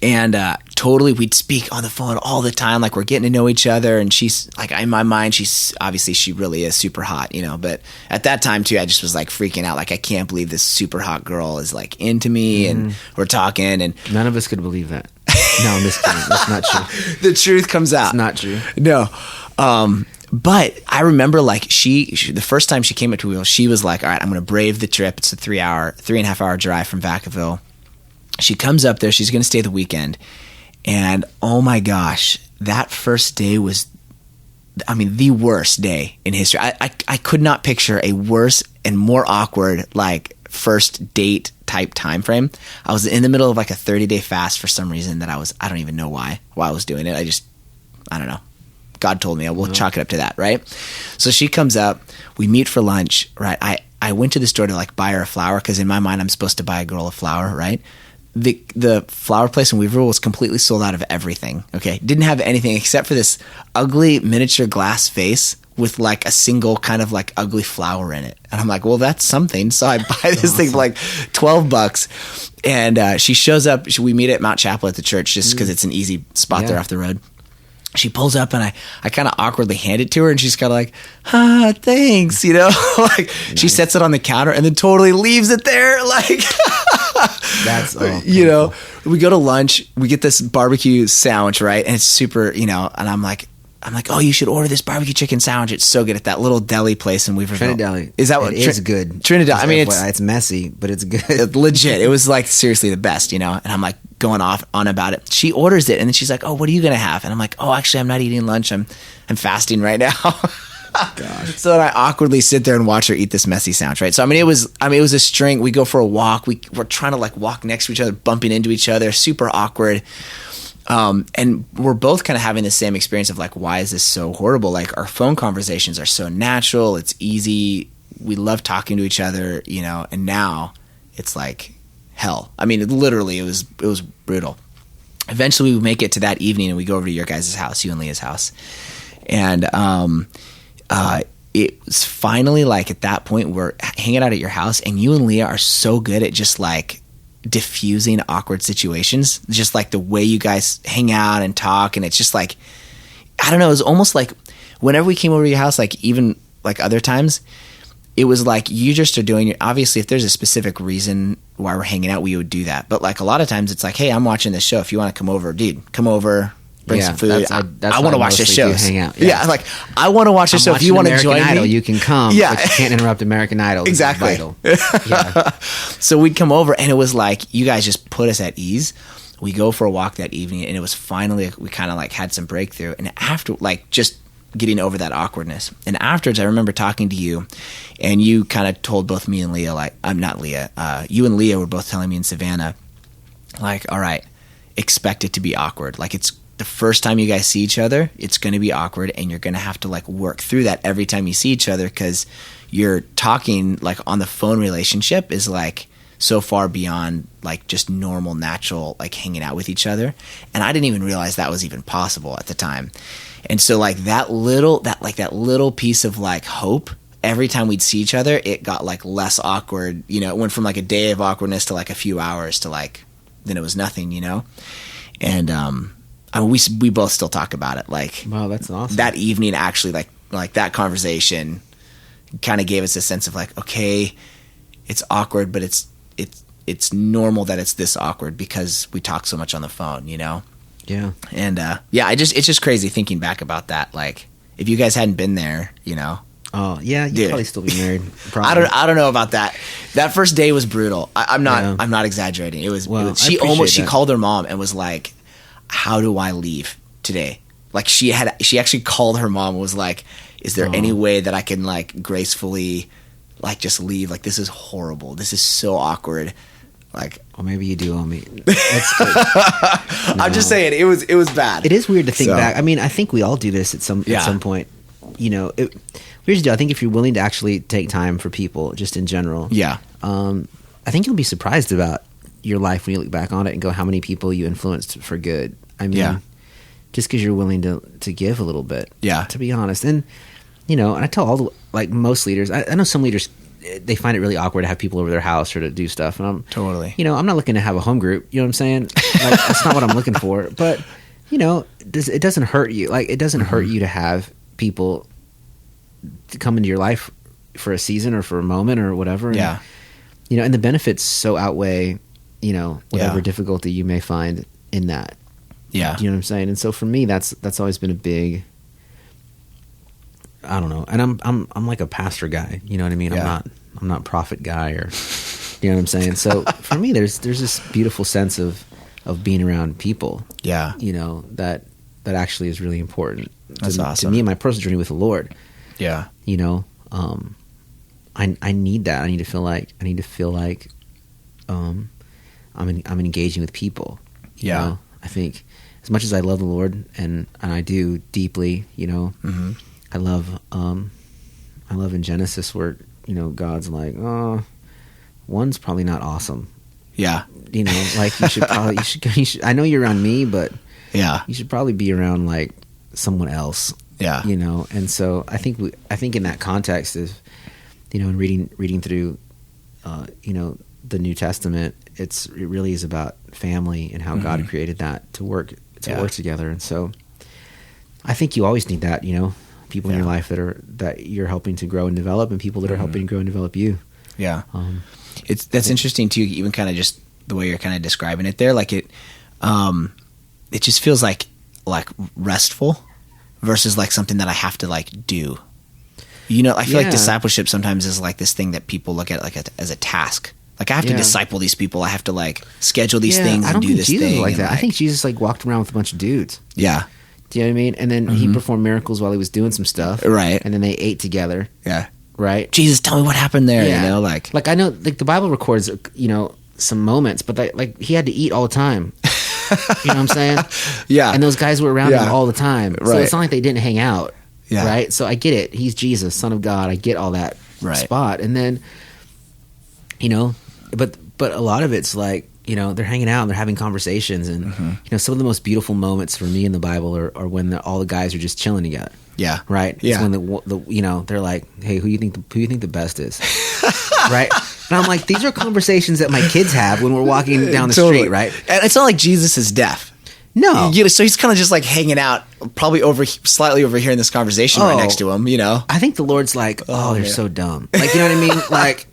And totally, we'd speak on the phone all the time. Like we're getting to know each other, and she's like, in my mind, she really is super hot, But at that time too, I just was like freaking out. Like I can't believe this super hot girl is like into me, and we're talking, and none of us could believe that. No, I'm just kidding. That's not true. The truth comes out. It's not true. No. But I remember like she the first time she came up to Wheel, she was like, all right, I'm going to brave the trip. It's a 3.5 hour drive from Vacaville. She comes up there. She's going to stay the weekend. And oh my gosh, that first day was, the worst day in history. I could not picture a worse and more awkward, like first date type time frame. I was in the middle of like a 30-day fast for some reason I don't even know why I was doing it. I don't know. God told me. I will chalk it up to that, right? So she comes up. We meet for lunch, right? I went to the store to like buy her a flower, because in my mind I'm supposed to buy a girl a flower, right? The flower place in Weaverville was completely sold out of everything. Okay, didn't have anything except for this ugly miniature glass vase with like a single kind of like ugly flower in it. And I'm like, well, that's something. So I buy this thing for like $12, and she shows up. We meet at Mount Chapel at the church just because it's an easy spot there off the road. She pulls up, and I kind of awkwardly hand it to her, and she's kind of like, thanks, like she sets it on the counter and then totally leaves it there. Like, that's, we go to lunch, we get this barbecue sandwich, right? And it's super, and I'm like, oh, you should order this barbecue chicken sandwich. It's so good at that little deli place in Weaverville. Trinidad. Is that what it is good? Trinidad. It's messy, but it's good. Legit. It was like seriously the best, And I'm like going on about it. She orders it, and then she's like, "Oh, what are you gonna have?" And I'm like, "Oh, actually, I'm not eating lunch. I'm fasting right now." Gosh. So then I awkwardly sit there and watch her eat this messy sandwich, right? So it was a string. We go for a walk. We're trying to like walk next to each other, bumping into each other, super awkward. And we're both kind of having the same experience of like, why is this so horrible? Like our phone conversations are so natural. It's easy. We love talking to each other, and now it's like hell. Literally it was brutal. Eventually we make it to that evening, and we go over to your guys' house, you and Leah's house. And, it was finally like at that point we're hanging out at your house, and you and Leah are so good at just like diffusing awkward situations, just like the way you guys hang out and talk. And it's just like, I don't know, it was almost like whenever we came over to your house, like even like other times, it was like you just are doing obviously if there's a specific reason why we're hanging out, we would do that. But like a lot of times it's like, hey, I'm watching this show. If you want to come over, dude, come over, bring some food. I want to watch this show. Hang out. Yeah, like I want to watch this show. If you want to join Idol, me, you can come. Yeah, but you can't interrupt American Idol. Exactly. Vital. Yeah. So we'd come over, and it was like you guys just put us at ease. We go for a walk that evening, and it was finally we kind of like had some breakthrough. And after like just getting over that awkwardness, and afterwards, I remember talking to you, and you kind of told both me and Leah, like I'm not Leah. You and Leah were both telling me in Savannah, like, all right, expect it to be awkward. Like it's the first time you guys see each other, it's going to be awkward, and you're going to have to like work through that every time you see each other, because you're talking like on the phone relationship is like so far beyond like just normal, natural, like hanging out with each other. And I didn't even realize that was even possible at the time. And so like that little piece of like hope, every time we'd see each other, it got like less awkward. It went from like a day of awkwardness to like a few hours to like, then it was nothing, And, we both still talk about it. Like, wow, that's awesome. That evening, actually, like that conversation, kind of gave us a sense of like, okay, it's awkward, but it's normal that it's this awkward because we talk so much on the phone, Yeah. And it's just crazy thinking back about that. Like, if you guys hadn't been there, Oh yeah, you'd probably still be married. I don't know about that. That first day was brutal. I'm not exaggerating. It was. She called her mom and was like, "How do I leave today?" Like, she actually called her mom and was like, "Is there any way that I can like gracefully, like, just leave? Like, this is horrible. This is so awkward." Like, well, maybe you do owe me. That's good. No. I'm just saying, it was bad. It is weird to think back. I mean, I think we all do this at some point. Here's the deal. I think if you're willing to actually take time for people, just in general, I think you'll be surprised about your life when you look back on it and go, how many people you influenced for good. I mean, just because you're willing to give a little bit. Yeah. To be honest, and and I tell most leaders. I know some leaders, they find it really awkward to have people over their house or to do stuff. And I'm totally, I'm not looking to have a home group. You know what I'm saying? Like, that's not what I'm looking for. But, it doesn't hurt you. Like, it doesn't hurt you to have people to come into your life for a season or for a moment or whatever. And, and the benefits so outweigh, whatever difficulty you may find in that. Yeah. Do you know what I'm saying? And so for me, that's always been a big, I don't know. And I'm like a pastor guy, you know what I mean? I'm not prophet guy, or you know what I'm saying? So for me, there's this beautiful sense of being around people. Yeah. That actually is really important. That's awesome. To me, in my personal journey with the Lord. Yeah. I need that. I need to feel like I'm engaging with people. Yeah. I think as much as I love the Lord, and I do deeply, I love in Genesis where, God's like, oh, one's probably not awesome. Yeah. Like, you should I know you're around me, but you should probably be around like someone else. Yeah. And so I think in that context is, in reading through, the New Testament, it really is about family and how God created that to work together. And so I think you always need that, people in your life that you're helping to grow and develop, and people that are helping grow and develop you. Yeah. That's interesting too, even kind of just the way you're kind of describing it there. Like, it just feels like restful versus like something that I have to like do. I feel like discipleship sometimes is like this thing that people look at like as a task. Like, I have to disciple these people. I have to like schedule these things and do this thing. I don't think Jesus was like that. I think Jesus like walked around with a bunch of dudes. Yeah. Do you know what I mean? And then he performed miracles while he was doing some stuff. Right. And then they ate together. Yeah. Right. Jesus, tell me what happened there. Yeah. Like I know, like, the Bible records, some moments, but he had to eat all the time. You know what I'm saying? Yeah. And those guys were around him all the time. Right. So it's not like they didn't hang out. Yeah. Right. So I get it. He's Jesus, Son of God. I get all that spot. And then, but a lot of it's like, they're hanging out and they're having conversations, and some of the most beautiful moments for me in the Bible are when all the guys are just chilling together. Yeah. Right. Yeah. It's when they're like, hey, who you think the best is? Right. And I'm like, these are conversations that my kids have when we're walking down the street. Right. And it's not like Jesus is deaf. No. So he's kind of just like hanging out, probably slightly overhearing this conversation right next to him. I think the Lord's like, oh, they're so dumb. Like, you know what I mean? Like,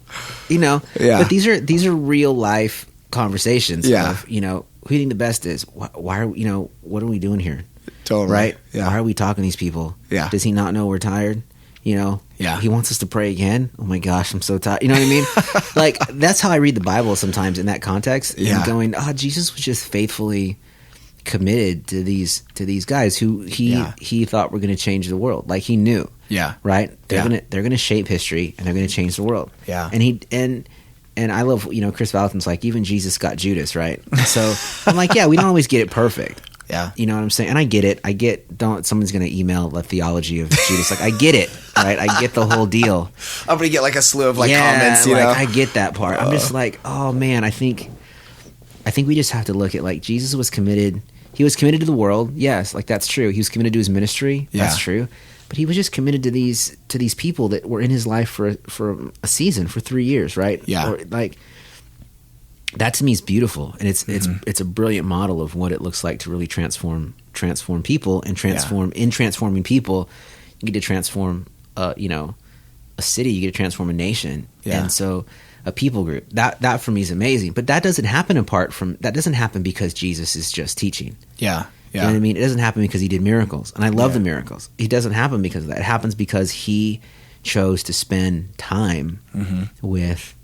yeah. But these are real life conversations. Yeah. Of, who do you think the best is? Why are what are we doing here? Totally. Right. Yeah. Why are we talking to these people? Yeah. Does he not know we're tired? Yeah. He wants us to pray again. Oh my gosh, I'm so tired. You know what I mean? Like, that's how I read the Bible sometimes in that context. Yeah. And going, Jesus was just faithfully committed to these guys who he thought were going to change the world. Like, he knew. Yeah. Right. They're gonna shape history, and they're gonna change the world. Yeah. And I love, Chris Valenzuela's like, even Jesus got Judas, right? So I'm like, we don't always get it perfect. Yeah. You know what I'm saying? And I get it. Someone's going to email the theology of Judas. Like, I get it, right? I get the whole deal. I'm going to get like a slew of comments, I get that part. I'm just like, oh man, I think we just have to look at, like, Jesus was committed. He was committed to the world. Yes. Like, that's true. He was committed to his ministry. Yeah. That's true. But he was just committed to these people that were in his life for a season, for 3 years, right? Yeah. Or, like, that to me is beautiful, and it's a brilliant model of what it looks like to really transform people, and in transforming people, you get to transform a city, you get to transform a nation, and so a people group. That for me is amazing, but that doesn't happen because Jesus is just teaching. Yeah. You know what I mean? It doesn't happen because he did miracles. And I love the miracles. It doesn't happen because of that. It happens because he chose to spend time with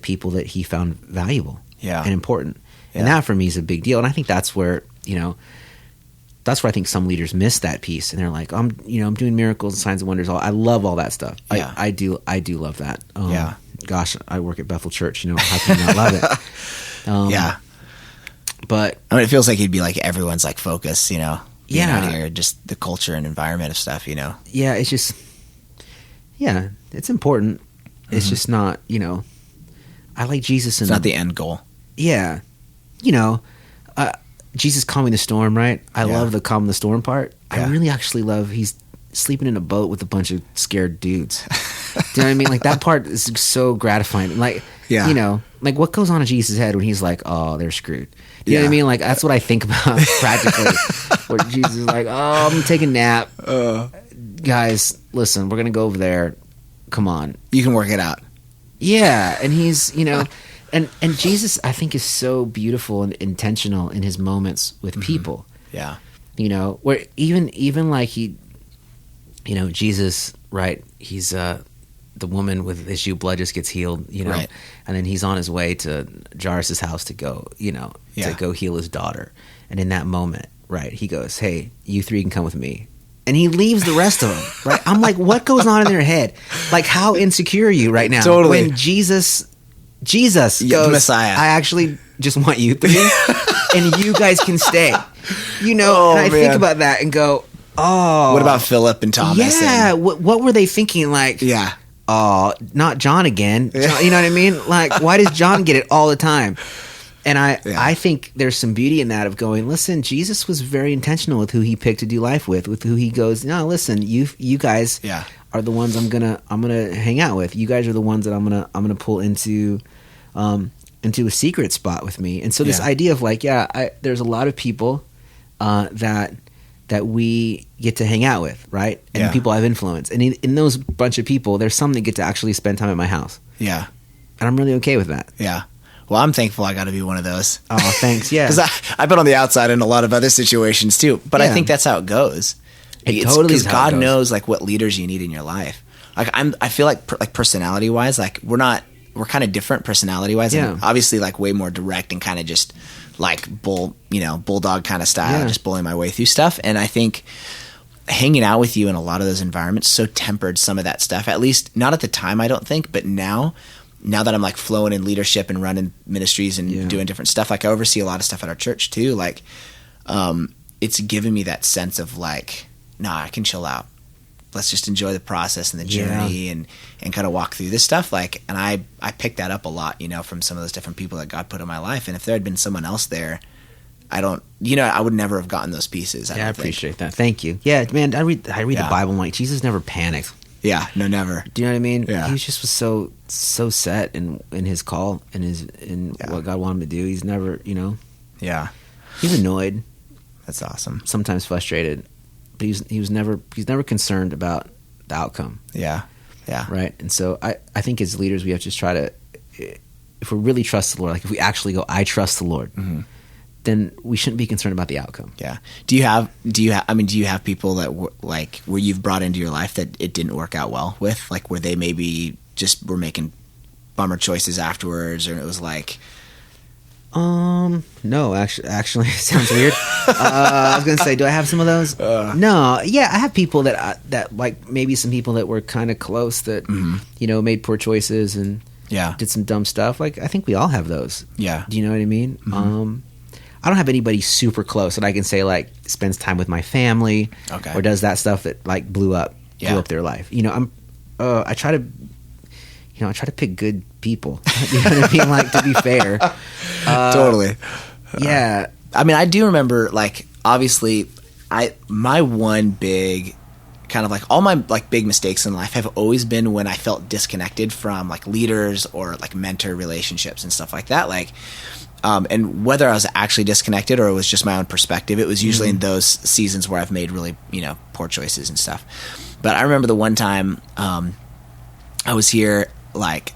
people that he found valuable and important. And that for me is a big deal. And I think that's where, that's where I think some leaders miss that piece. And they're like, I'm doing miracles and signs and wonders. I love all that stuff. Yeah. I do love that. Gosh, I work at Bethel Church. How can you not love it? But I mean, it feels like he'd be like everyone's like focus, out Yeah. here, just the culture and environment of stuff, yeah, it's just, it's important. It's just not, I like Jesus. It's not the end goal. Yeah. Jesus calming the storm, right? I love the calm the storm part. Yeah. I really actually love he's sleeping in a boat with a bunch of scared dudes. Do you know what I mean? Like that part is so gratifying. Like, like what goes on in Jesus' head when he's like, oh, they're screwed. Do you know what I mean? Like that's what I think about practically. Where Jesus is like, oh, I'm taking a nap. Guys, listen, we're going to go over there. Come on. You can work it out. Yeah. And he's, and Jesus, I think, is so beautiful and intentional in his moments with people. Yeah. Where even like he, Jesus, right? He's the woman with the issue of blood just gets healed, Right. and then he's on his way to Jairus' house to go, to go heal his daughter. And in that moment, right, he goes, hey, you three can come with me. And he leaves the rest of them, right? I'm like, what goes on in their head? Like, how insecure are you right now? Totally. When Jesus goes, the Messiah. I actually just want you three, and you guys can stay. And I think about that and go, oh. What about Philip and Thomas? Yeah, what were they thinking? Like, oh, not John again. John, you know what I mean? Like, why does John get it all the time? And I think there's some beauty in that of going, listen, Jesus was very intentional with who he picked to do life with who he goes, no, listen, you guys are the ones I'm gonna hang out with. You guys are the ones that I'm gonna pull into a secret spot with me. And so this idea of like, there's a lot of people that we get to hang out with, right? And people I've influenced. And in those bunch of people, there's some that get to actually spend time at my house. Yeah. And I'm really okay with that. Yeah. Well, I'm thankful I got to be one of those. Oh, thanks. Yeah. Because I've been on the outside in a lot of other situations too. But I think that's how it goes. It totally is because how it God goes. knows like what leaders you need in your life. Like I feel like personality wise, like we're kind of different personality wise. Yeah. And obviously like way more direct and kind of just like bulldog kind of style, just bullying my way through stuff. And I think hanging out with you in a lot of those environments so tempered some of that stuff, at least not at the time, I don't think, but now that I'm like flowing in leadership and running ministries and doing different stuff, like I oversee a lot of stuff at our church too. Like, it's given me that sense of like, nah, I can chill out. Let's just enjoy the process and the journey and kind of walk through this stuff. Like, and I picked that up a lot, from some of those different people that God put in my life. And if there had been someone else there, I would never have gotten those pieces. I appreciate that. Thank you. Yeah, man, I read the Bible and like, Jesus never panicked. Yeah, no, never. Do you know what I mean? Yeah. He just was so set in his call and in what God wanted him to do. He's never, Yeah. He's annoyed. That's awesome. Sometimes frustrated, but he's never concerned about the outcome. Yeah. Yeah. Right. And so I think as leaders we have to just try to, if we really trust the Lord, like if we actually go, I trust the Lord, then we shouldn't be concerned about the outcome. Yeah. Do you have people that where you've brought into your life that it didn't work out well with, like where they maybe just were making bummer choices afterwards, or it was like, no, actually it sounds weird. I was going to say, do I have some of those? No. Yeah. I have people that like maybe some people that were kind of close that, made poor choices and did some dumb stuff. Like, I think we all have those. Yeah. Do you know what I mean? Mm-hmm. I don't have anybody super close that I can say like spends time with my family or does that stuff that like blew up their life. I try to pick good people. You know what I mean? Like, to be fair. Totally. Yeah. I mean, I do remember, like, obviously, my one big kind of like all my like big mistakes in life have always been when I felt disconnected from like leaders or like mentor relationships and stuff like that. Like, and whether I was actually disconnected or it was just my own perspective, it was usually in those seasons where I've made really, poor choices and stuff. But I remember the one time, I was here, like,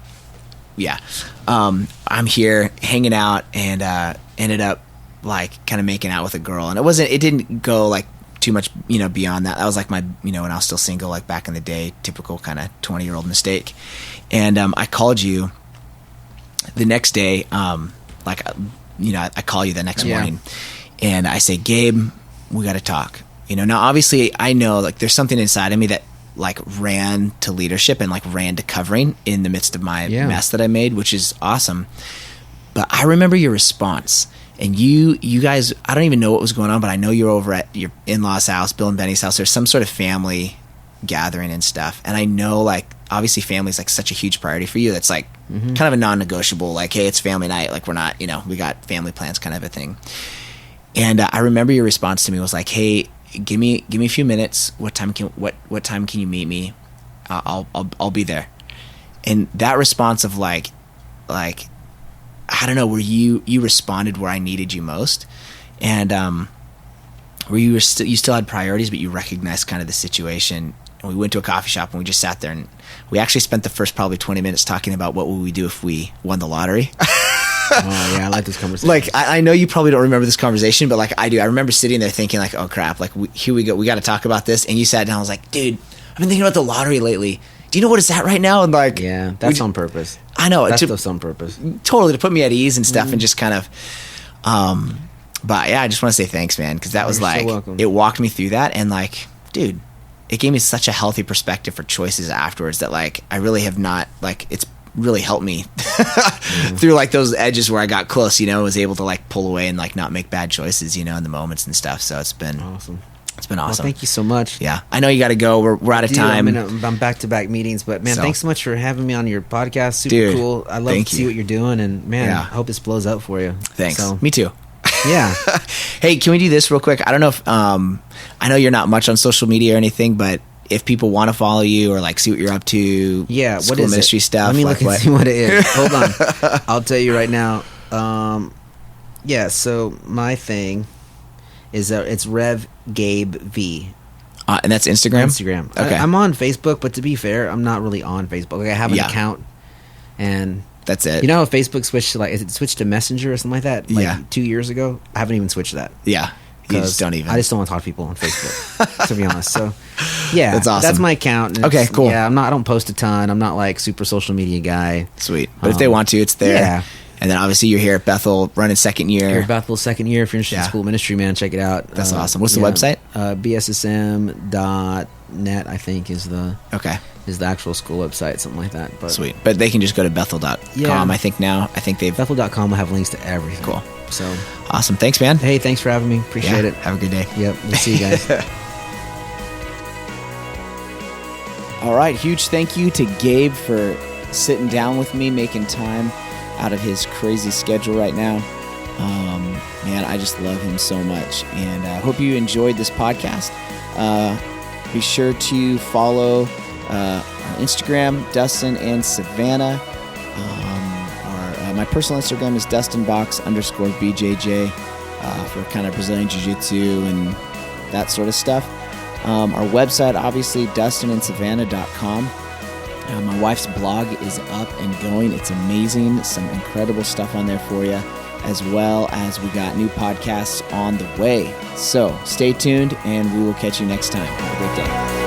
I'm here hanging out and ended up like kind of making out with a girl, and it didn't go like too much, beyond that. That was like my, when I was still single, like back in the day, typical kind of 20-year-old mistake. And I called you the next day, I call you the next morning, and I say, Gabe, we got to talk. Now obviously I know like there's something inside of me that like ran to leadership and like ran to covering in the midst of my mess that I made, which is awesome. But I remember your response. And you guys, I don't even know what was going on, but I know you're over at your in-laws' house, Bill and Benny's house. There's some sort of family gathering and stuff. And I know, like, obviously family is like such a huge priority for you. That's like kind of a non-negotiable, like, hey, it's family night. Like, we're not, we got family plans kind of a thing. And I remember your response to me was like, hey, give me a few minutes. What time can you meet me? I'll be there. And that response of like, I don't know, where you responded where I needed you most, and where you still had priorities, but you recognized kind of the situation. And we went to a coffee shop and we just sat there, and we actually spent the first probably 20 minutes talking about what would we do if we won the lottery. Oh yeah, I like this conversation. Like I know you probably don't remember this conversation, but like I do. I remember sitting there thinking like, oh crap, like here we go, we got to talk about this. And you sat down. I was like, dude, I've been thinking about the lottery lately. Do you know what it's at right now? And like, yeah, that's on purpose. I know that's stuff's on purpose. Totally, to put me at ease and stuff, and just kind of. But yeah, I just want to say thanks, man, because that was You're like so welcome. It walked me through that, and like, dude, it gave me such a healthy perspective for choices afterwards that like I really have not like it's really helped me through like those edges where I got close, was able to like pull away and like not make bad choices, in the moments and stuff. So it's been awesome. It's been awesome. Well, thank you so much. Yeah, I know you got to go. We're out of time. I'm back-to-back meetings, but man, thanks so much for having me on your podcast. Super Dude, cool. I love to see what you're doing, and man, I hope this blows up for you. Thanks. Me too. Yeah. Hey, can we do this real quick? I don't know if I know you're not much on social media or anything, but if people want to follow you or like see what you're up to, school what is ministry stuff. Let me look and see what it is. Hold on, I'll tell you right now. So my thing is it's Rev Gabe V. And that's Instagram? Instagram. Okay. I'm on Facebook, but to be fair, I'm not really on Facebook. Like, I have an account, and that's it. You know how Facebook switched to it switched to Messenger or something like that? Like 2 years ago? I haven't even switched that. Yeah. You just don't even. I just don't want to talk to people on Facebook, to be honest. So, yeah. That's awesome. That's my account. Okay, cool. Yeah, I don't post a ton. I'm not like super social media guy. Sweet. But if they want to, it's there. Yeah. And then obviously you're here at Bethel running second year. Here at Bethel second year. If you're interested in school ministry, man, check it out. That's awesome. What's the website? BSSM.net, I think, is the actual school website, something like that. But sweet. But they can just go to Bethel.com, I think now. I think they've... Bethel.com will have links to everything. Cool. So awesome. Thanks, man. Hey, thanks for having me. Appreciate it. Have a good day. Yep. We'll see you guys. All right. Huge thank you to Gabe for sitting down with me, making time out of his crazy schedule right now. Man, I just love him so much, and I hope you enjoyed this podcast. Be sure to follow our Instagram, Dustin and Savannah. My personal Instagram is DustinBox_BJJ for kind of Brazilian Jiu-Jitsu and that sort of stuff. Our website, obviously, DustinandSavannah.com. My wife's blog is up and going. It's amazing. Some incredible stuff on there for you, as well as we got new podcasts on the way. So stay tuned, and we will catch you next time. Have a great day.